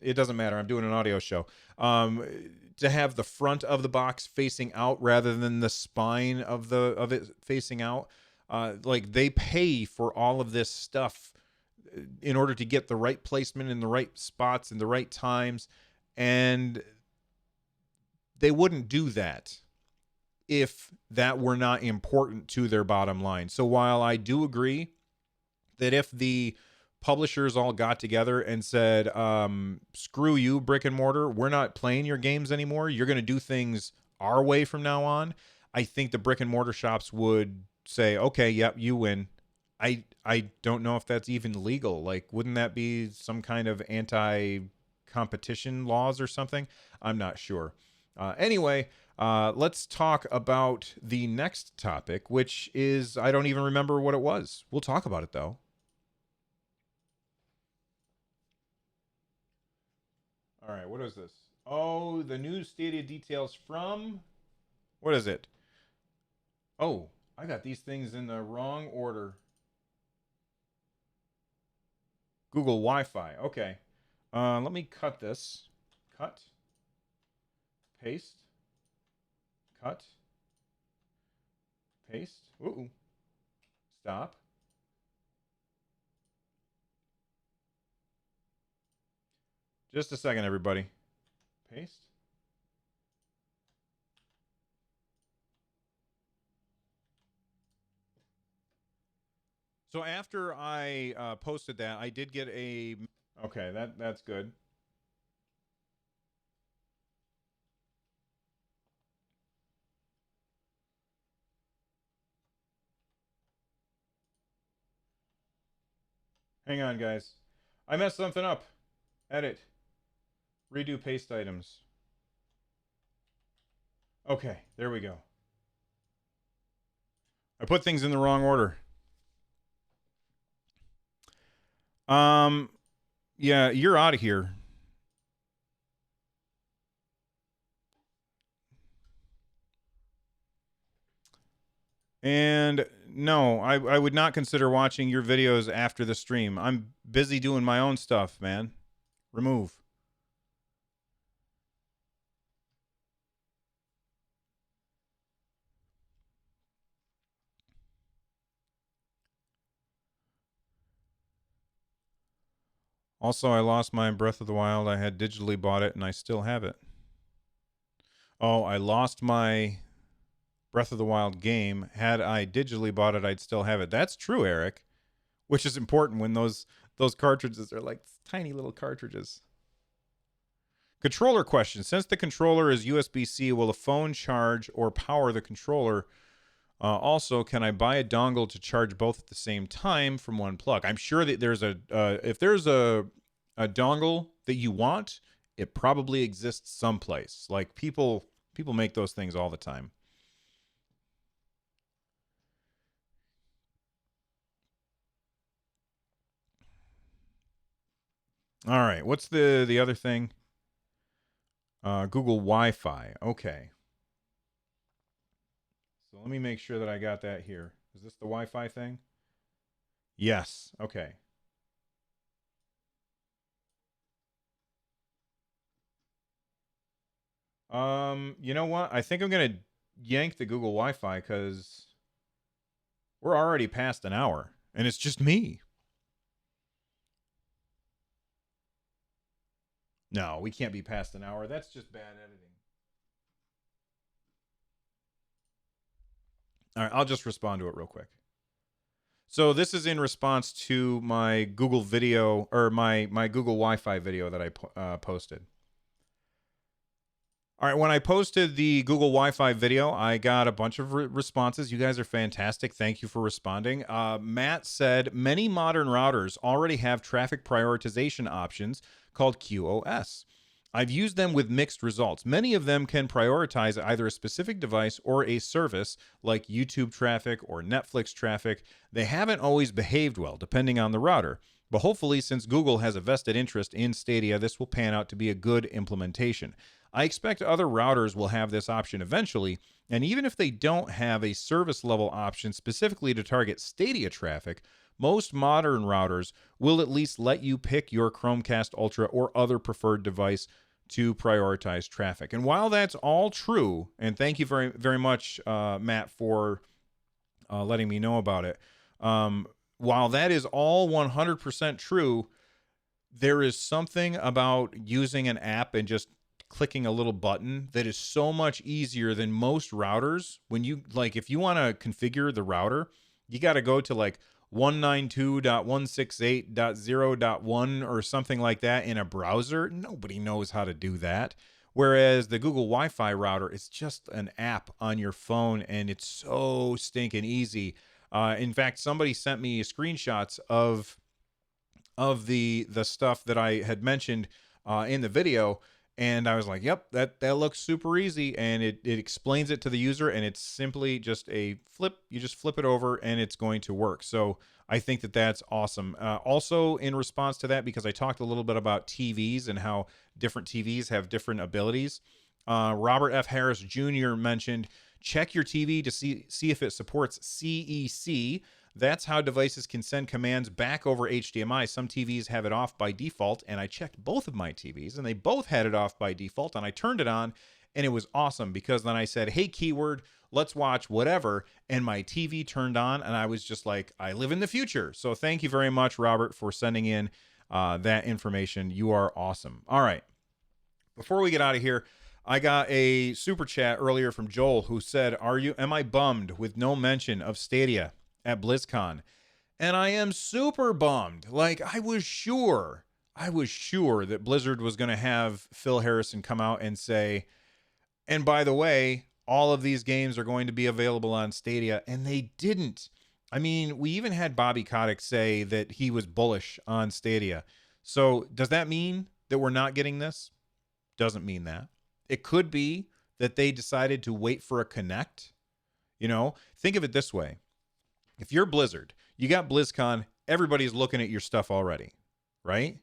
it doesn't matter, I'm doing an audio show, to have the front of the box facing out rather than the spine of it facing out. Like, they pay for all of this stuff in order to get the right placement in the right spots and the right times, and they wouldn't do that if that were not important to their bottom line. So while I do agree that if the publishers all got together and said, screw you, brick and mortar, we're not playing your games anymore, you're going to do things our way from now on, I think the brick and mortar shops would say, okay, yep, you win. I don't know if that's even legal. Like, wouldn't that be some kind of anti-competition laws or something? I'm not sure. Anyway, let's talk about the next topic, which is, I don't even remember what it was. We'll talk about it, though. All right, what is this? Oh, the new Stadia details from... What is it? Oh, I got these things in the wrong order. Google Wi-Fi. Okay. Let me cut this. Cut. Paste. Cut. Paste. Ooh. Stop. Just a second, everybody. Paste. So after I posted that, I did get a... Okay, that's good. Hang on, guys. I messed something up. Edit. Redo paste items. Okay, there we go. I put things in the wrong order. Yeah, you're out of here. And no, I would not consider watching your videos after the stream. I'm busy doing my own stuff, man. Remove. Also, I lost my Breath of the Wild. I had digitally bought it and I still have it. Oh, I lost my Breath of the Wild game. Had I digitally bought it, I'd still have it. That's true, Eric. Which is important when those cartridges are like tiny little cartridges. Controller question. Since the controller is USB-C, will a phone charge or power the controller? Also, can I buy a dongle to charge both at the same time from one plug? I'm sure that there's if there's a dongle that you want, it probably exists someplace. Like people make those things all the time. All right, what's the other thing? Google Wi-Fi. Okay. So let me make sure that I got that here. Is this the Wi-Fi thing? Yes. Okay. You know what? I think I'm gonna yank the Google Wi-Fi because we're already past an hour, and it's just me. No, we can't be past an hour. That's just bad editing. All right, I'll just respond to it real quick. So this is in response to my Google video or my Google Wi-Fi video that I posted. All right, when I posted the Google Wi-Fi video, I got a bunch of responses. You guys are fantastic. Thank you for responding. Matt said many modern routers already have traffic prioritization options called QoS. I've used them with mixed results. Many of them can prioritize either a specific device or a service like YouTube traffic or Netflix traffic. They haven't always behaved well, depending on the router. But hopefully, since Google has a vested interest in Stadia, this will pan out to be a good implementation. I expect other routers will have this option eventually, and even if they don't have a service level option specifically to target Stadia traffic, most modern routers will at least let you pick your Chromecast Ultra or other preferred device to prioritize traffic. And while that's all true, and thank you very, very much, Matt, for letting me know about it. While that is all 100% true, there is something about using an app and just clicking a little button that is so much easier than most routers. When you like, if you want to configure the router, you got to go to like 192.168.0.1 or something like that in a browser. Nobody knows how to do that. Whereas the Google Wi-Fi router is just an app on your phone, and it's so stinking easy. In fact, somebody sent me screenshots of the stuff that I had mentioned in the video, and I was like, "Yep, that looks super easy," and it explains it to the user, and it's simply just a flip. You just flip it over, and it's going to work. So I think that that's awesome. Also, in response to that, because I talked a little bit about TVs and how different TVs have different abilities, Robert F. Harris Jr. mentioned check your TV to see if it supports CEC. That's how devices can send commands back over HDMI. Some TVs have it off by default, and I checked both of my TVs, and they both had it off by default, and I turned it on, and it was awesome because then I said, hey, keyword, let's watch whatever, and my TV turned on, and I was just like, I live in the future. So thank you very much, Robert, for sending in that information. You are awesome. All right. Before we get out of here, I got a super chat earlier from Joel who said, am I bummed with no mention of Stadia at BlizzCon? And I am super bummed. Like, I was sure that Blizzard was going to have Phil Harrison come out and say, and by the way, all of these games are going to be available on Stadia, and they didn't. I mean, we even had Bobby Kotick say that he was bullish on Stadia. So does that mean that we're not getting this? Doesn't mean that. It could be that they decided to wait for a Connect. You know, think of it this way. If you're Blizzard, you got BlizzCon, everybody's looking at your stuff already, right?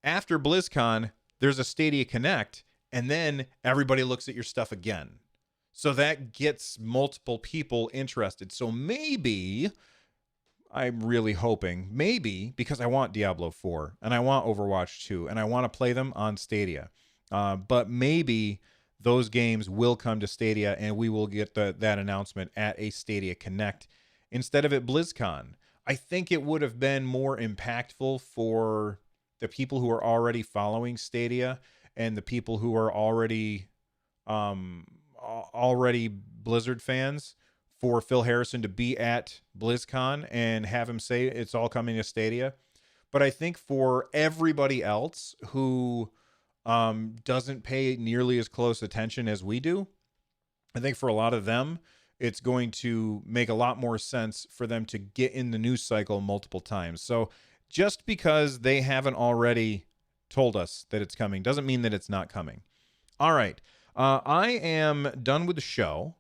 After BlizzCon, there's a Stadia Connect, and then everybody looks at your stuff again. So that gets multiple people interested. So maybe, I'm really hoping, maybe, because I want Diablo 4, and I want Overwatch 2, and I want to play them on Stadia. But maybe those games will come to Stadia, and we will get that announcement at a Stadia Connect instead of at BlizzCon. I think it would have been more impactful for the people who are already following Stadia and the people who are already already Blizzard fans for Phil Harrison to be at BlizzCon and have him say it's all coming to Stadia. But I think for everybody else who doesn't pay nearly as close attention as we do, I think for a lot of them, it's going to make a lot more sense for them to get in the news cycle multiple times. So just because they haven't already told us that it's coming doesn't mean that it's not coming. All right. I am done with the show,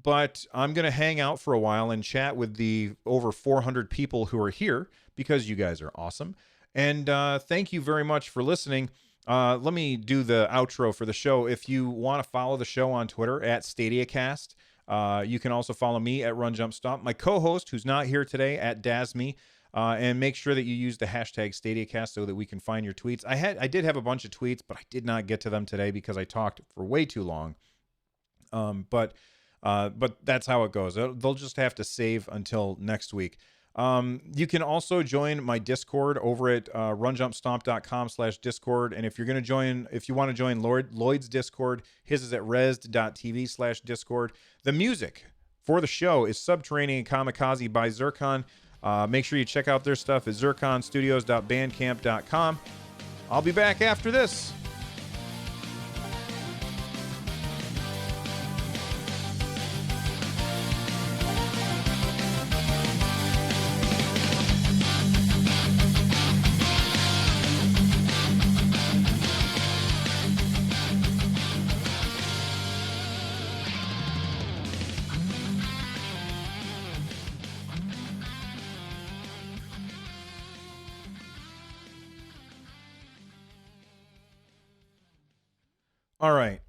but I'm going to hang out for a while and chat with the over 400 people who are here because you guys are awesome. And thank you very much for listening. Let me do the outro for the show. If you want to follow the show on Twitter at Stadiacast, you can also follow me at Run Jump Stomp. My co-host, who's not here today, at Dasme. And make sure that you use the hashtag Stadiacast so that we can find your tweets. I did have a bunch of tweets, but I did not get to them today because I talked for way too long. But that's how it goes. They'll just have to save until next week. You can also join my Discord over at runjumpstomp.com/Discord. And if you want to join Lloyd's Discord, his is at res.tv/Discord. The music for the show is Subterranean Kamikaze by Zircon. Make sure you check out their stuff at zirconstudios.bandcamp.com. I'll be back after this. All right.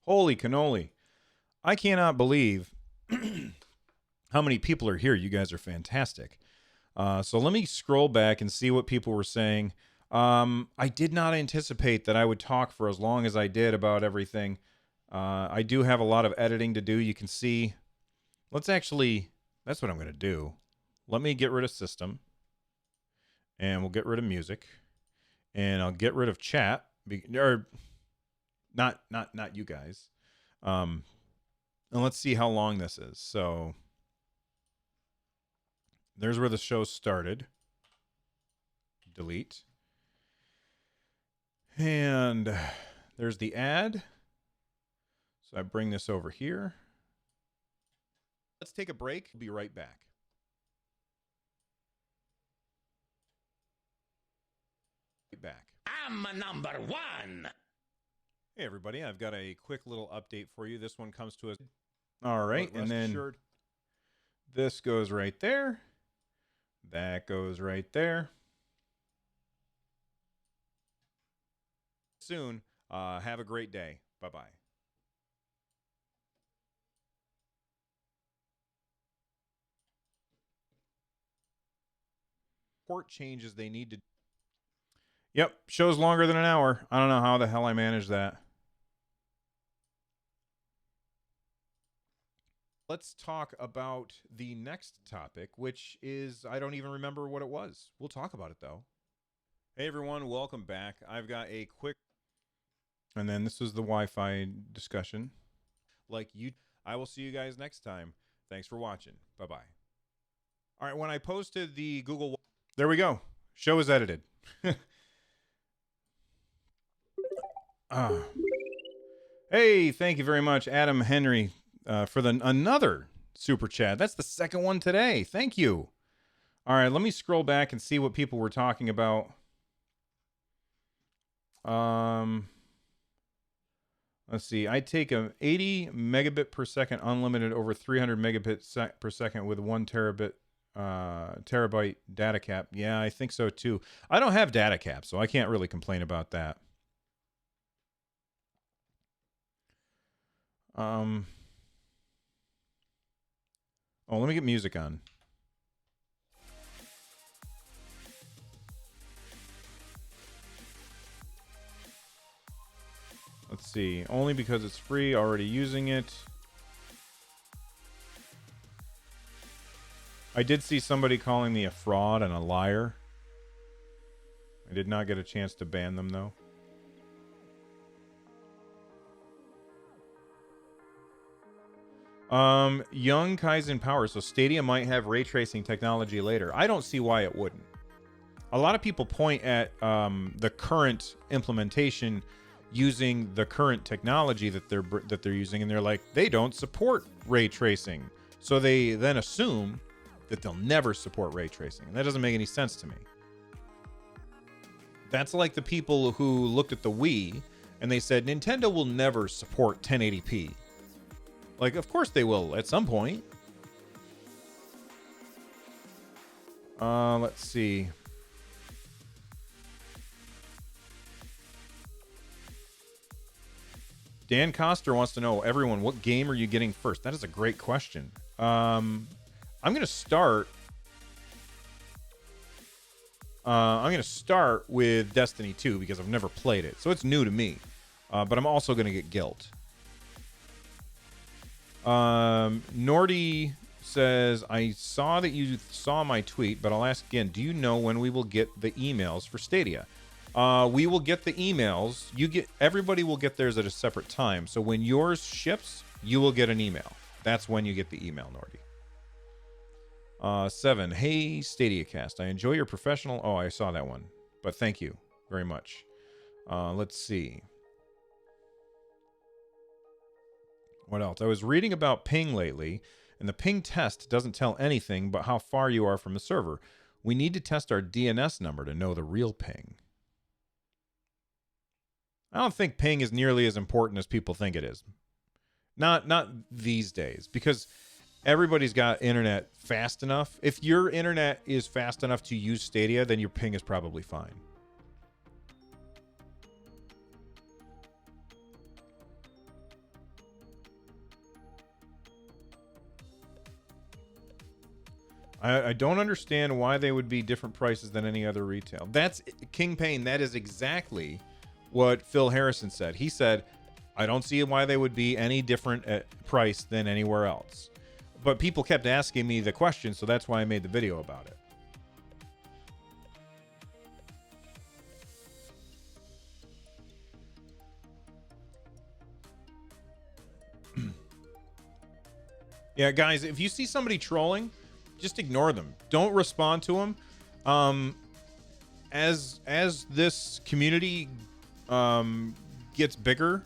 Holy cannoli. I cannot believe how many people are here. You guys are fantastic. So let me scroll back and see what people were saying. I did not anticipate that I would talk for as long as I did about everything. I do have a lot of editing to do. You can see. That's what I'm going to do. Let me get rid of system. And we'll get rid of music. And I'll get rid of chat. Not you guys. And let's see how long this is. So there's where the show started. Delete. And there's the ad. So I bring this over here. Let's take a break. We'll be right back. I'm number one. Hey everybody, I've got a quick little update for you. This one comes to us. All right, and then this goes right there. That goes right there. Soon. Have a great day. Bye-bye. Port changes they need to. Yep, show's longer than an hour. I don't know how the hell I managed that. Let's talk about the next topic, which is, I don't even remember what it was. We'll talk about it, though. Hey, everyone. Welcome back. I've got a quick... And then this is the Wi-Fi discussion. I will see you guys next time. Thanks for watching. Bye-bye. All right, when I posted the Google... There we go. Show is edited. Hey, thank you very much, Adam Henry, for another super chat. That's the second one today. Thank you. All right, let me scroll back and see what people were talking about. Let's see. I take a 80 megabit per second unlimited over 300 megabit per second with 1 terabyte data cap. Yeah, I think so too. I don't have data cap, so I can't really complain about that. Oh, let me get music on. Let's see. Only because it's free, already using it. I did see somebody calling me a fraud and a liar. I did not get a chance to ban them, though. Young Kaizen Power. So Stadia might have ray tracing technology later. I don't see why it wouldn't. A lot of people point at the current implementation using the current technology that they're using, and they're like, they don't support ray tracing. So they then assume that they'll never support ray tracing. And that doesn't make any sense to me. That's like the people who looked at the Wii and they said Nintendo will never support 1080p. Like, of course they will at some point. Let's see. Dan Coster wants to know, everyone, what game are you getting first? That is a great question. I'm gonna start with Destiny 2 because I've never played it, so it's new to me. But I'm also gonna get Guilt. Nordy says, I saw that you saw my tweet, but I'll ask again. Do you know when we will get the emails for Stadia? We will get the emails. Everybody will get theirs at a separate time. So when yours ships, you will get an email. That's when you get the email, Nordy. 7. Hey, Stadiacast. I enjoy your professional... Oh, I saw that one. But thank you very much. Let's see. What else? I was reading about ping lately, and the ping test doesn't tell anything but how far you are from the server. We need to test our DNS number to know the real ping. I don't think ping is nearly as important as people think it is. Not these days, because everybody's got internet fast enough. If your internet is fast enough to use Stadia, then your ping is probably fine. I don't understand why they would be different prices than any other retail. That's King Payne. That is exactly what Phil Harrison said. He said, I don't see why they would be any different at price than anywhere else. But people kept asking me the question, so that's why I made the video about it. Yeah, guys, if you see somebody trolling, just ignore them. Don't respond to them. As this community gets bigger,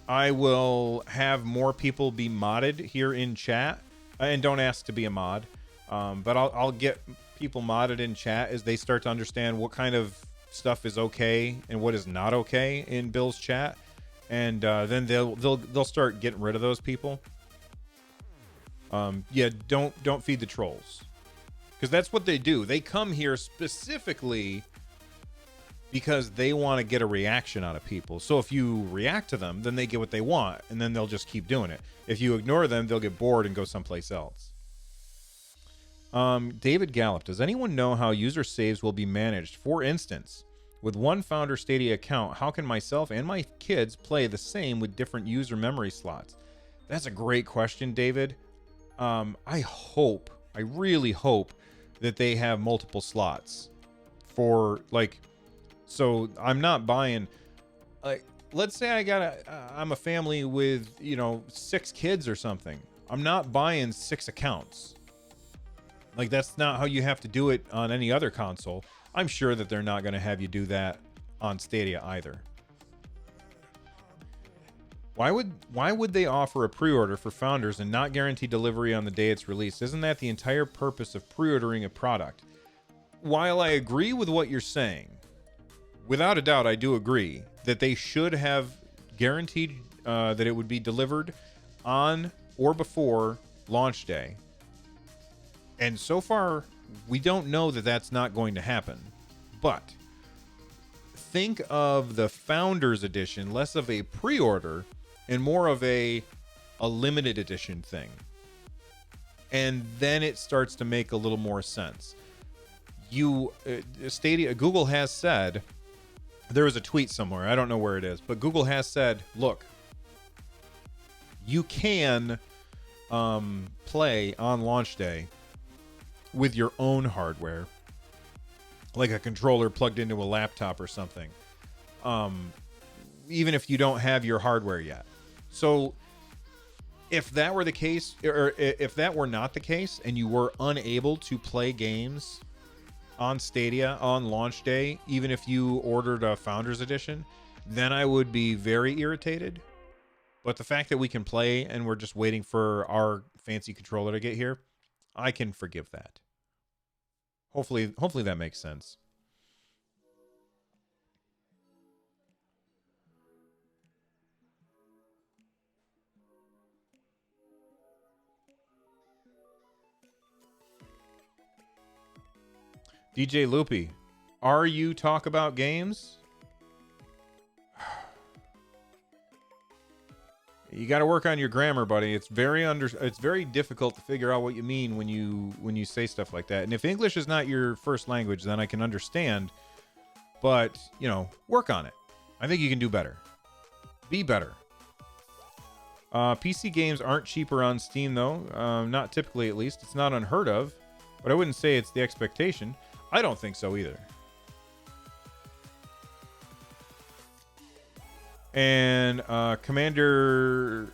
I will have more people be modded here in chat, and don't ask to be a mod. But I'll get people modded in chat as they start to understand what kind of stuff is okay and what is not okay in Bill's chat, and then they'll start getting rid of those people. Yeah, don't feed the trolls, because that's what they do. They come here specifically because they want to get a reaction out of people. So if you react to them, then they get what they want, and then they'll just keep doing it. If you ignore them, they'll get bored and go someplace else. David Gallup, does anyone know how user saves will be managed? For instance, with one founder Stadia account, how can myself and my kids play the same with different user memory slots? That's a great question, David. I really hope that they have multiple slots for, like, so I'm not buying, like, let's say I'm a family with, 6 kids or something. I'm not buying 6 accounts. Like, that's not how you have to do it on any other console. I'm sure that they're not going to have you do that on Stadia either. Why would they offer a pre-order for founders and not guarantee delivery on the day it's released? Isn't that the entire purpose of pre-ordering a product? While I agree with what you're saying, without a doubt, I do agree that they should have guaranteed that it would be delivered on or before launch day. And so far, we don't know that that's not going to happen. But think of the Founders Edition less of a pre-order and more of a limited edition thing. And then it starts to make a little more sense. Stadia, Google has said, there was a tweet somewhere, I don't know where it is, but Google has said, look, you can play on launch day with your own hardware, like a controller plugged into a laptop or something. Even if you don't have your hardware yet. So if that were the case, or if that were not the case, and you were unable to play games on Stadia on launch day, even if you ordered a Founders Edition, then I would be very irritated. But the fact that we can play and we're just waiting for our fancy controller to get here, I can forgive that. Hopefully that makes sense. DJ Loopy, are you talk about games? You got to work on your grammar, buddy. It's very difficult to figure out what you mean when you say stuff like that. And if English is not your first language, then I can understand. But, work on it. I think you can do better. Be better. PC games aren't cheaper on Steam, though. Not typically, at least. It's not unheard of. But I wouldn't say it's the expectation. I don't think so either. And Commander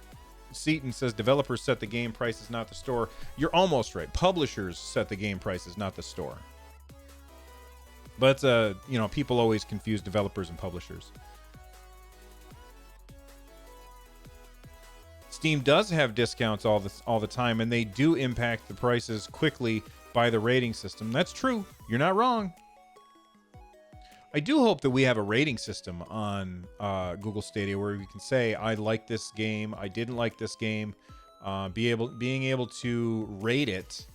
Seaton says developers set the game prices, not the store. You're almost right. Publishers set the game prices, not the store. But people always confuse developers and publishers. Steam does have discounts all the time, and they do impact the prices quickly by the rating system. That's true. You're not wrong. I do hope that we have a rating system on Google Stadia where we can say, I like this game, I didn't like this game, being able to rate it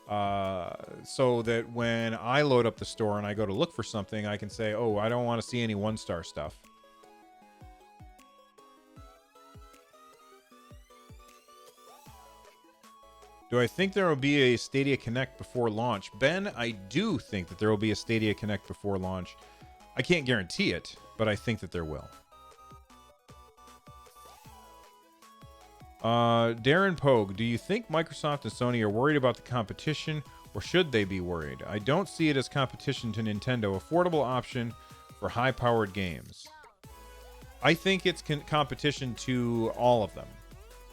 so that when I load up the store and I go to look for something, I can say, oh, I don't want to see any 1-star stuff. Do I think there will be a Stadia Connect before launch? Ben, I do think that there will be a Stadia Connect before launch. I can't guarantee it, but I think that there will. Darren Pogue, do you think Microsoft and Sony are worried about the competition, or should they be worried? I don't see it as competition to Nintendo, affordable option for high-powered games. I think it's competition to all of them.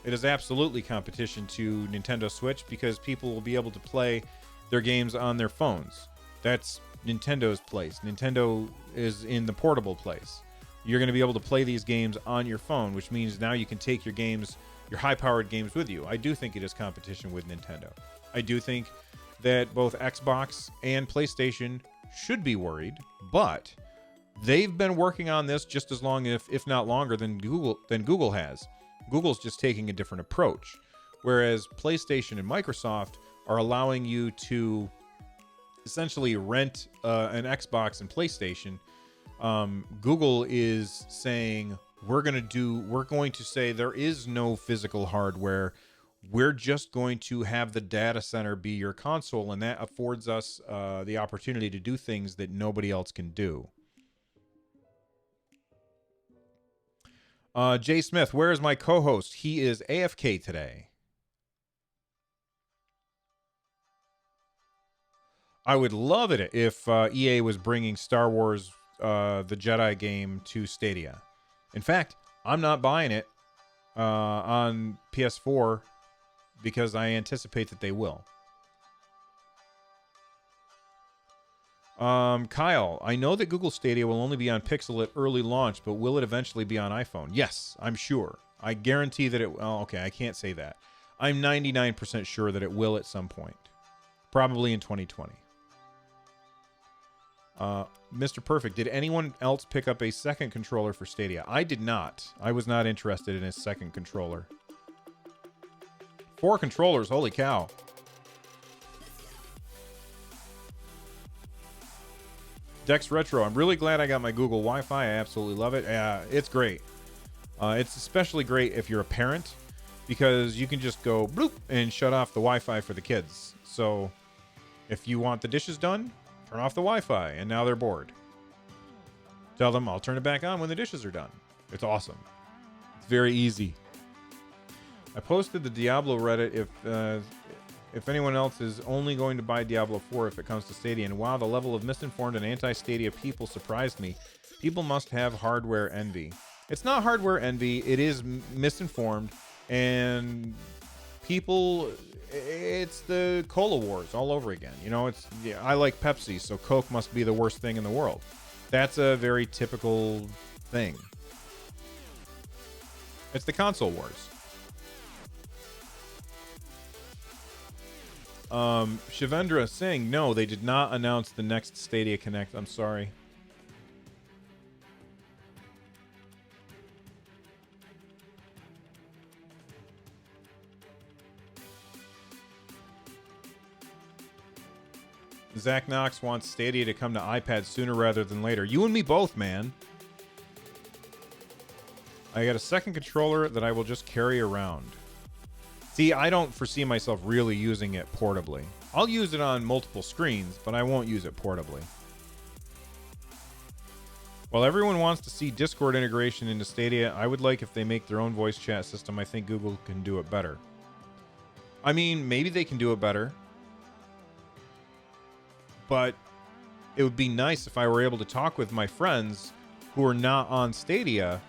It is absolutely competition to Nintendo Switch because people will be able to play their games on their phones. That's Nintendo's place. Nintendo is in the portable place. You're going to be able to play these games on your phone, which means now you can take your games, your high-powered games with you. I do think it is competition with Nintendo. I do think that both Xbox and PlayStation should be worried, but they've been working on this just as long, if not longer, than Google has. Google's just taking a different approach, whereas PlayStation and Microsoft are allowing you to essentially rent an Xbox and PlayStation. Google is saying we're going to say there is no physical hardware. We're just going to have the data center be your console, and that affords us the opportunity to do things that nobody else can do. Jay Smith, where is my co-host? He is AFK today. I would love it if EA was bringing Star Wars, the Jedi game to Stadia. In fact, I'm not buying it on PS4 because I anticipate that they will. Kyle, I know that Google Stadia will only be on Pixel at early launch, but will it eventually be on iPhone? Yes, I'm sure. I guarantee that it... Oh, okay, I can't say that. I'm 99% sure that it will at some point. Probably in 2020. Mr. Perfect, did anyone else pick up a second controller for Stadia? I did not. I was not interested in a second controller. 4 controllers, holy cow. Dex Retro, I'm really glad I got my Google Wi-Fi. I absolutely love it. It's great. It's especially great if you're a parent because you can just go bloop and shut off the Wi-Fi for the kids. So if you want the dishes done, turn off the Wi-Fi, and now they're bored. Tell them I'll turn it back on when the dishes are done. It's awesome. It's very easy. I posted the Diablo Reddit if anyone else is only going to buy Diablo 4 if it comes to Stadia. And wow, the level of misinformed and anti-Stadia people surprised me. People must have hardware envy. It's not hardware envy. It is misinformed. And people, it's the cola wars all over again. You know, it's, yeah, I like Pepsi, so Coke must be the worst thing in the world. That's a very typical thing. It's the console wars. Shivendra saying, no, they did not announce the next Stadia Connect. I'm sorry. Zach Knox wants Stadia to come to iPad sooner rather than later. You and me both, man. I got a second controller that I will just carry around. See, I don't foresee myself really using it portably. I'll use it on multiple screens, but I won't use it portably. While everyone wants to see Discord integration into Stadia, I would like if they make their own voice chat system. I think Google can do it better. I mean, maybe they can do it better. But it would be nice if I were able to talk with my friends who are not on Stadia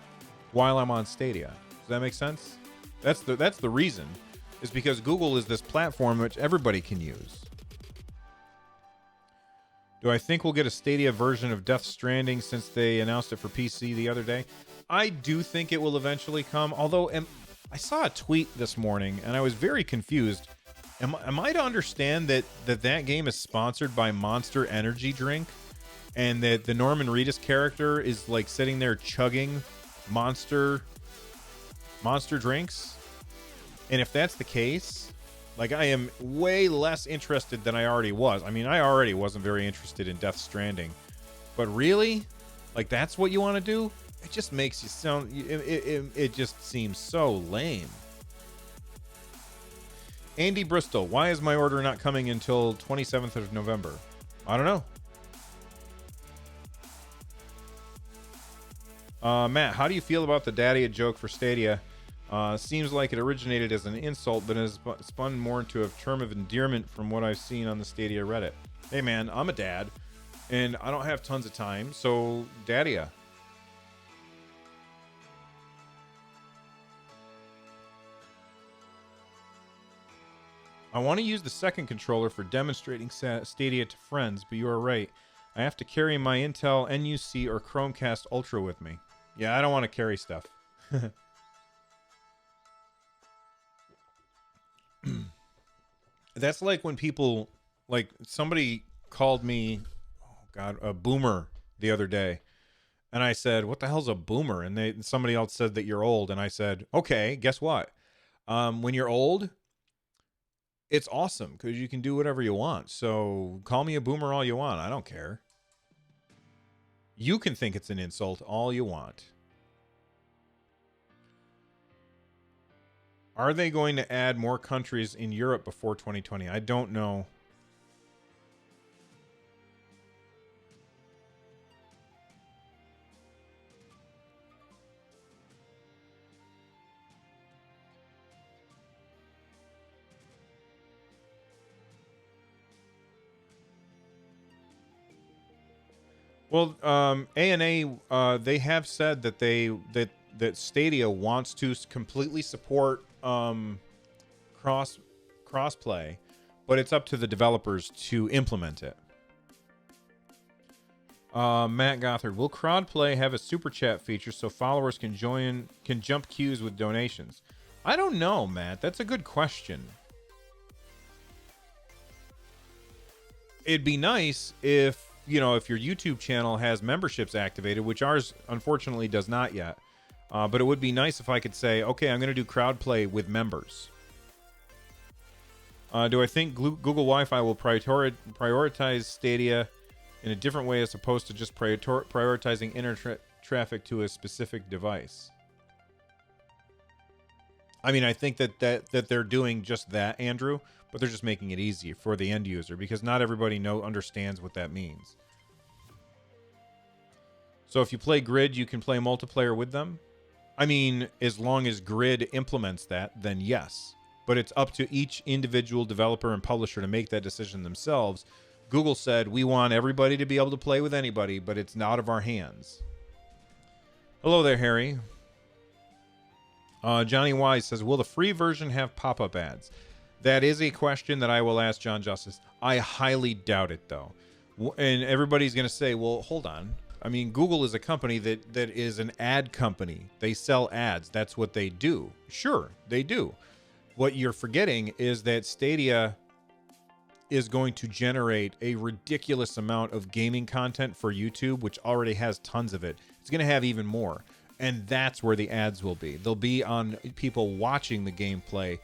while I'm on Stadia. Does that make sense? That's the reason. Is because Google is this platform which everybody can use. Do I think we'll get a Stadia version of Death Stranding since they announced it for PC the other day? I do think it will eventually come, although I saw a tweet this morning and I was very confused. Am I to understand that game is sponsored by Monster Energy Drink and that the Norman Reedus character is like sitting there chugging monster drinks? And if that's the case, like, I am way less interested than I already was. I mean, I already wasn't very interested in Death Stranding. But really? Like, that's what you want to do? It just makes you sound... It just seems so lame. Andy Bristol, why is my order not coming until 27th of November? I don't know. Matt, how do you feel about the Daddy joke for Stadia? Seems like it originated as an insult, but has spun more into a term of endearment from what I've seen on the Stadia Reddit. Hey man, I'm a dad, and I don't have tons of time, so Daddy-a. I want to use the second controller for demonstrating Stadia to friends, but you are right. I have to carry my Intel NUC or Chromecast Ultra with me. Yeah, I don't want to carry stuff. That's like when people, like, somebody called me, oh God, a boomer the other day. And I said, what the hell's a boomer? And somebody else said that you're old. And I said, okay, guess what? When you're old, it's awesome because you can do whatever you want. So call me a boomer all you want. I don't care. You can think it's an insult all you want. Are they going to add more countries in Europe before 2020? I don't know. Well, ANA, they have said that that Stadia wants to completely support crossplay, but it's up to the developers to implement it. Matt Gothard, will Crowdplay have a super chat feature so followers can jump queues with donations? I don't know, Matt. That's a good question. It'd be nice if, you know, if your YouTube channel has memberships activated, which ours unfortunately does not yet. But it would be nice if I could say, okay, I'm going to do crowd play with members. Do I think Google Wi-Fi will prioritize Stadia in a different way as opposed to just prioritizing internet traffic to a specific device? I mean, I think that they're doing just that, Andrew, but they're just making it easy for the end user because not everybody understands what that means. So if you play Grid, you can play multiplayer with them. I mean, as long as Grid implements that, then yes. but it's up to each individual developer and publisher to make that decision themselves. Google said, we want everybody to be able to play with anybody, but it's not of our hands. Hello there, Harry. Johnny Wise says, will the free version have pop-up ads? That is a question that I will ask John Justice. I highly doubt it, though. And everybody's going to say, well, hold on. I mean, Google is a company that is an ad company. They sell ads. That's what they do. Sure, they do. What you're forgetting is that Stadia is going to generate a ridiculous amount of gaming content for YouTube, which already has tons of it. It's going to have even more. And that's where the ads will be. They'll be on people watching the gameplay,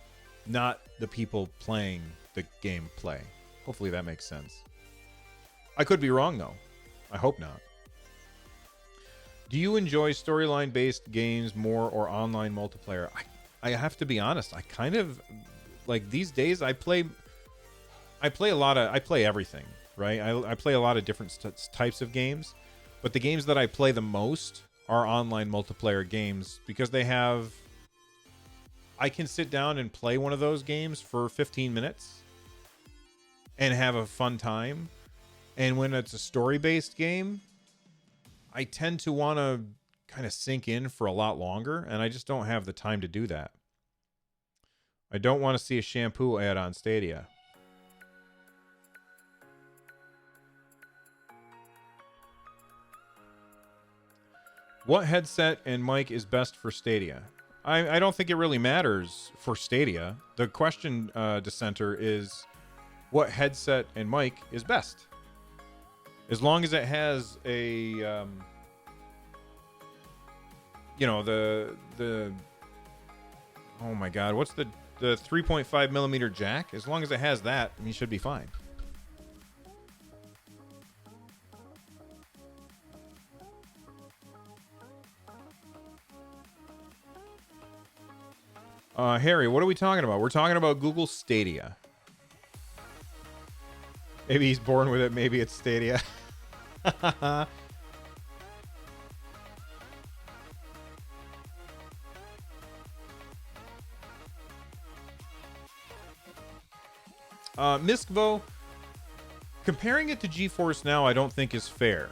not the people playing the gameplay. Hopefully that makes sense. I could be wrong, though. I hope not. Do you enjoy storyline-based games more or online multiplayer? I have to be honest. I kind of, like, these days I play everything, right? I play a lot of different types of games, but the games that I play the most are online multiplayer games because I can sit down and play one of those games for 15 minutes and have a fun time. And when it's a story-based game, I tend to want to kind of sink in for a lot longer, and I just don't have the time to do that. I don't want to see a shampoo ad on Stadia. What headset and mic is best for Stadia? I don't think it really matters for Stadia. The question, Dissenter, is what headset and mic is best? As long as it has a, oh my God, what's the 3.5 millimeter jack? As long as it has that, you should be fine. Harry, what are we talking about? We're talking about Google Stadia. Maybe he's born with it. Maybe it's Stadia. Miskvo, comparing it to GeForce Now, I don't think is fair.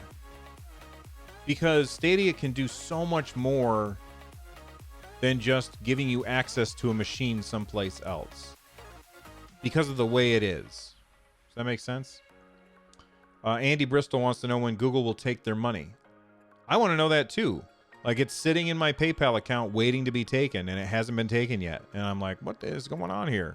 Because Stadia can do so much more than just giving you access to a machine someplace else. Because of the way it is. Does that make sense? Andy Bristol wants to know when Google will take their money. I want to know that too. Like, it's sitting in my PayPal account waiting to be taken, and it hasn't been taken yet. And I'm like, what is going on here?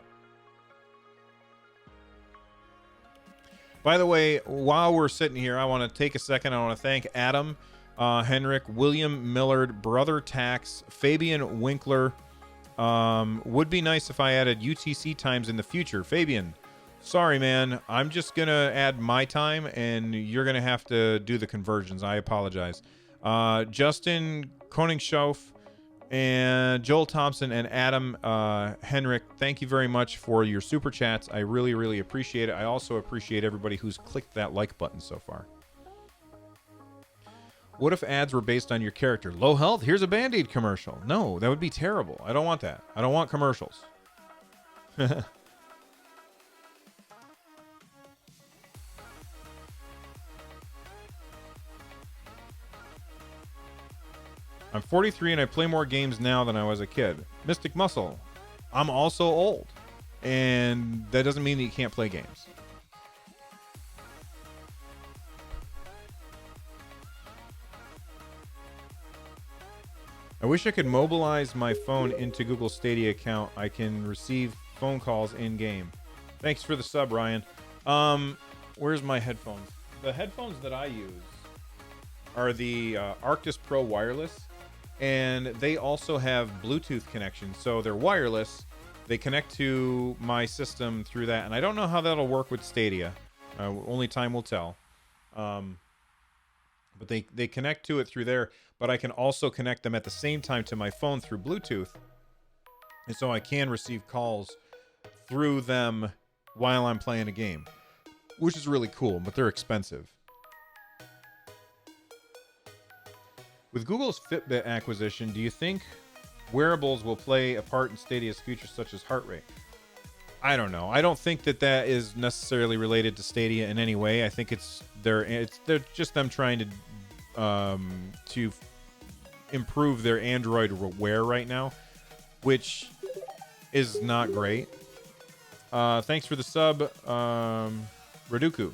By the way, while we're sitting here, I want to take a second. I want to thank Adam, Henrik, William Millard, Brother Tax, Fabian Winkler. Would be nice if I added UTC times in the future. Fabian, sorry, man. I'm just going to add my time, and you're going to have to do the conversions. I apologize. Justin Koningshoff and Joel Thompson and Adam Henrik, thank you very much for your super chats. I really, really appreciate it. I also appreciate everybody who's clicked that like button so far. What if ads were based on your character? Low health? Here's a Band-Aid commercial. No, that would be terrible. I don't want that. I don't want commercials. I'm 43 and I play more games now than I was a kid. Mystic Muscle. I'm also old. And that doesn't mean that you can't play games. I wish I could mobilize my phone into Google Stadia account. I can receive phone calls in-game. Thanks for the sub, Ryan. Where's my headphones? The headphones that I use are the Arctis Pro Wireless. And they also have Bluetooth connection. So they're wireless. They connect to my system through that. And I don't know how that'll work with Stadia. Only time will tell. But they connect to it through there. But I can also connect them at the same time to my phone through Bluetooth. And so I can receive calls through them while I'm playing a game. Which is really cool, but they're expensive. With Google's Fitbit acquisition, do you think wearables will play a part in Stadia's future, such as heart rate? I don't know. I don't think that is necessarily related to Stadia in any way. I think they're just them trying to improve their Android Wear right now, which is not great. Thanks for the sub, Raduku.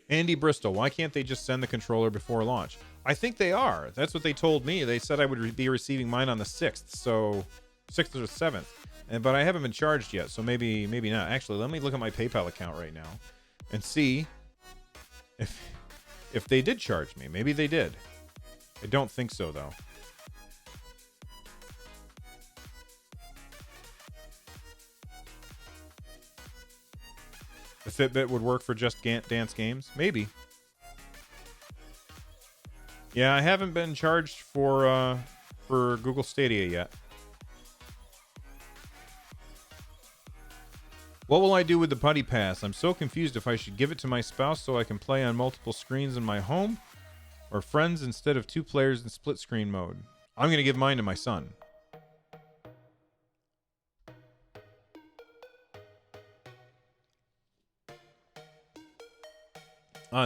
Andy Bristol, why can't they just send the controller before launch? I think they are. That's what they told me. They said I would be receiving mine on the 6th, so 6th or 7th. But I haven't been charged yet, so maybe not. Actually, let me look at my PayPal account right now and see if they did charge me. Maybe they did. I don't think so, though. The Fitbit would work for Just Dance games? Maybe. Yeah, I haven't been charged for Google Stadia yet. What will I do with the Putty Pass? I'm so confused if I should give it to my spouse so I can play on multiple screens in my home, or friends instead of 2 players in split screen mode. I'm going to give mine to my son.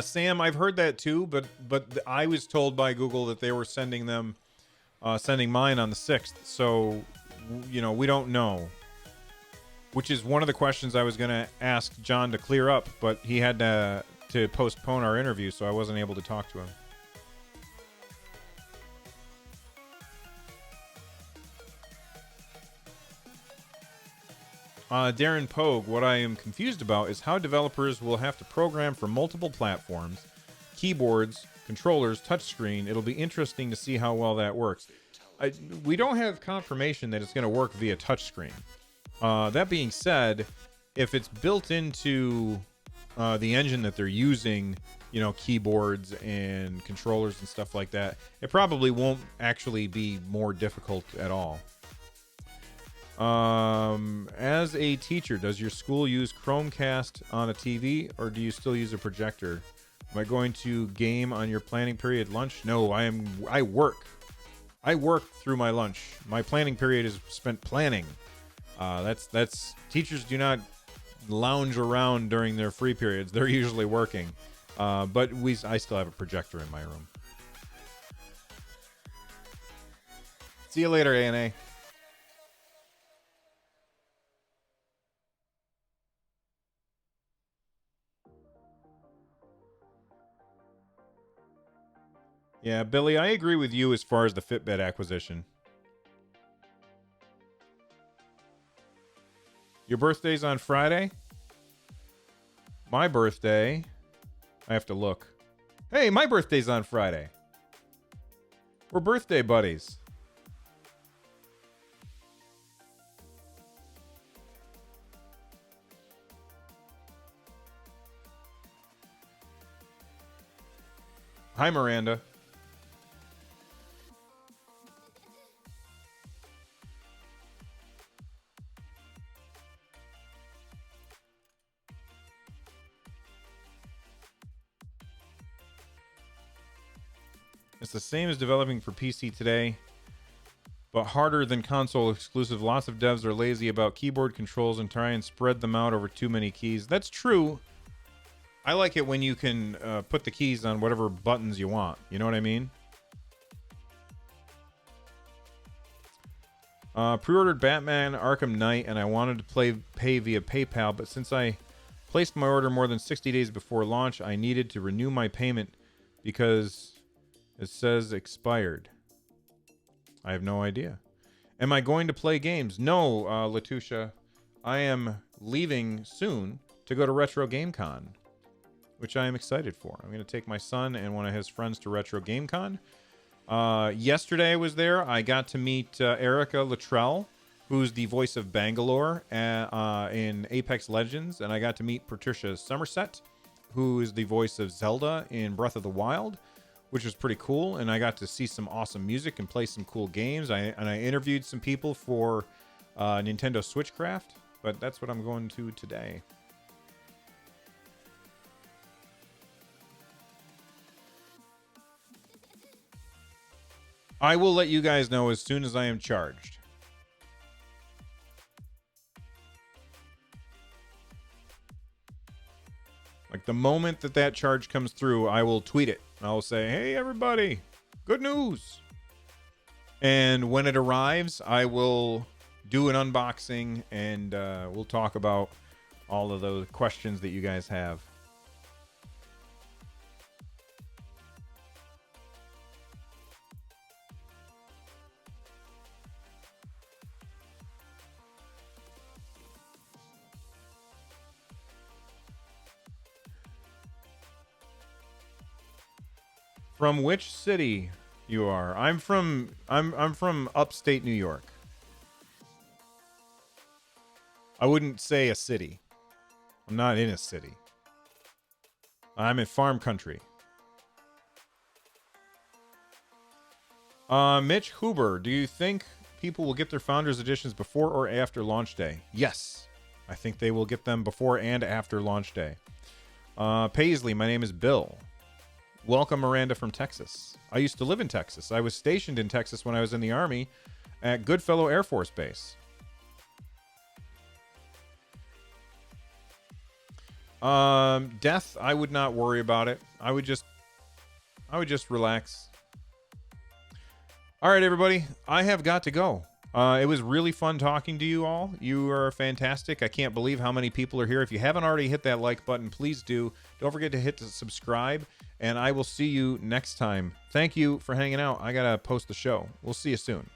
Sam, I've heard that too, but I was told by Google that they were sending mine on the 6th. So, we don't know. Which is one of the questions I was going to ask John to clear up, but he had to postpone our interview, so I wasn't able to talk to him. Darren Pogue, what I am confused about is how developers will have to program for multiple platforms, keyboards, controllers, touchscreen. It'll be interesting to see how well that works. We don't have confirmation that it's going to work via touchscreen. That being said, if it's built into the engine that they're using, keyboards and controllers and stuff like that, it probably won't actually be more difficult at all. As a teacher, does your school use Chromecast on a TV, or do you still use a projector? Am I going to game on your planning period lunch? No, I work. I work through my lunch. My planning period is spent planning. That's teachers do not lounge around during their free periods. They're usually working. But I still have a projector in my room. See you later, ANA. Yeah, Billy, I agree with you as far as the Fitbit acquisition. Your birthday's on Friday? My birthday... I have to look. Hey, my birthday's on Friday. We're birthday buddies. Hi, Miranda. It's the same as developing for PC today, but harder than console exclusive. Lots of devs are lazy about keyboard controls and try and spread them out over too many keys. That's true. I like it when you can put the keys on whatever buttons you want. You know what I mean? Pre-ordered Batman Arkham Knight, and I wanted to pay via PayPal, but since I placed my order more than 60 days before launch, I needed to renew my payment because it says expired. I have no idea. Am I going to play games? No, Latucia. I am leaving soon to go to Retro Game Con, which I am excited for. I'm going to take my son and one of his friends to Retro Game Con. Yesterday I was there. I got to meet Erica Luttrell, who's the voice of Bangalore in Apex Legends, and I got to meet Patricia Somerset, who is the voice of Zelda in Breath of the Wild, which was pretty cool. And I got to see some awesome music and play some cool games. I interviewed some people for Nintendo Switchcraft, but that's what I'm going to today. I will let you guys know as soon as I am charged. Like the moment that that charge comes through, I will tweet it. I will say, hey, everybody, good news. And when it arrives, I will do an unboxing and we'll talk about all of those questions that you guys have. From which city you are? I'm from upstate New York. I wouldn't say a city. I'm not in a city. I'm in farm country. Mitch Huber, do you think people will get their Founders Editions before or after launch day? Yes. I think they will get them before and after launch day. Paisley, my name is Bill. Welcome, Miranda from Texas. I used to live in Texas. I was stationed in Texas when I was in the Army at Goodfellow Air Force Base. Death, I would not worry about it. I would just relax. All right, everybody. I have got to go. It was really fun talking to you all. You are fantastic. I can't believe how many people are here. If you haven't already hit that like button, please do. Don't forget to hit the subscribe, and I will see you next time. Thank you for hanging out. I got to post the show. We'll see you soon.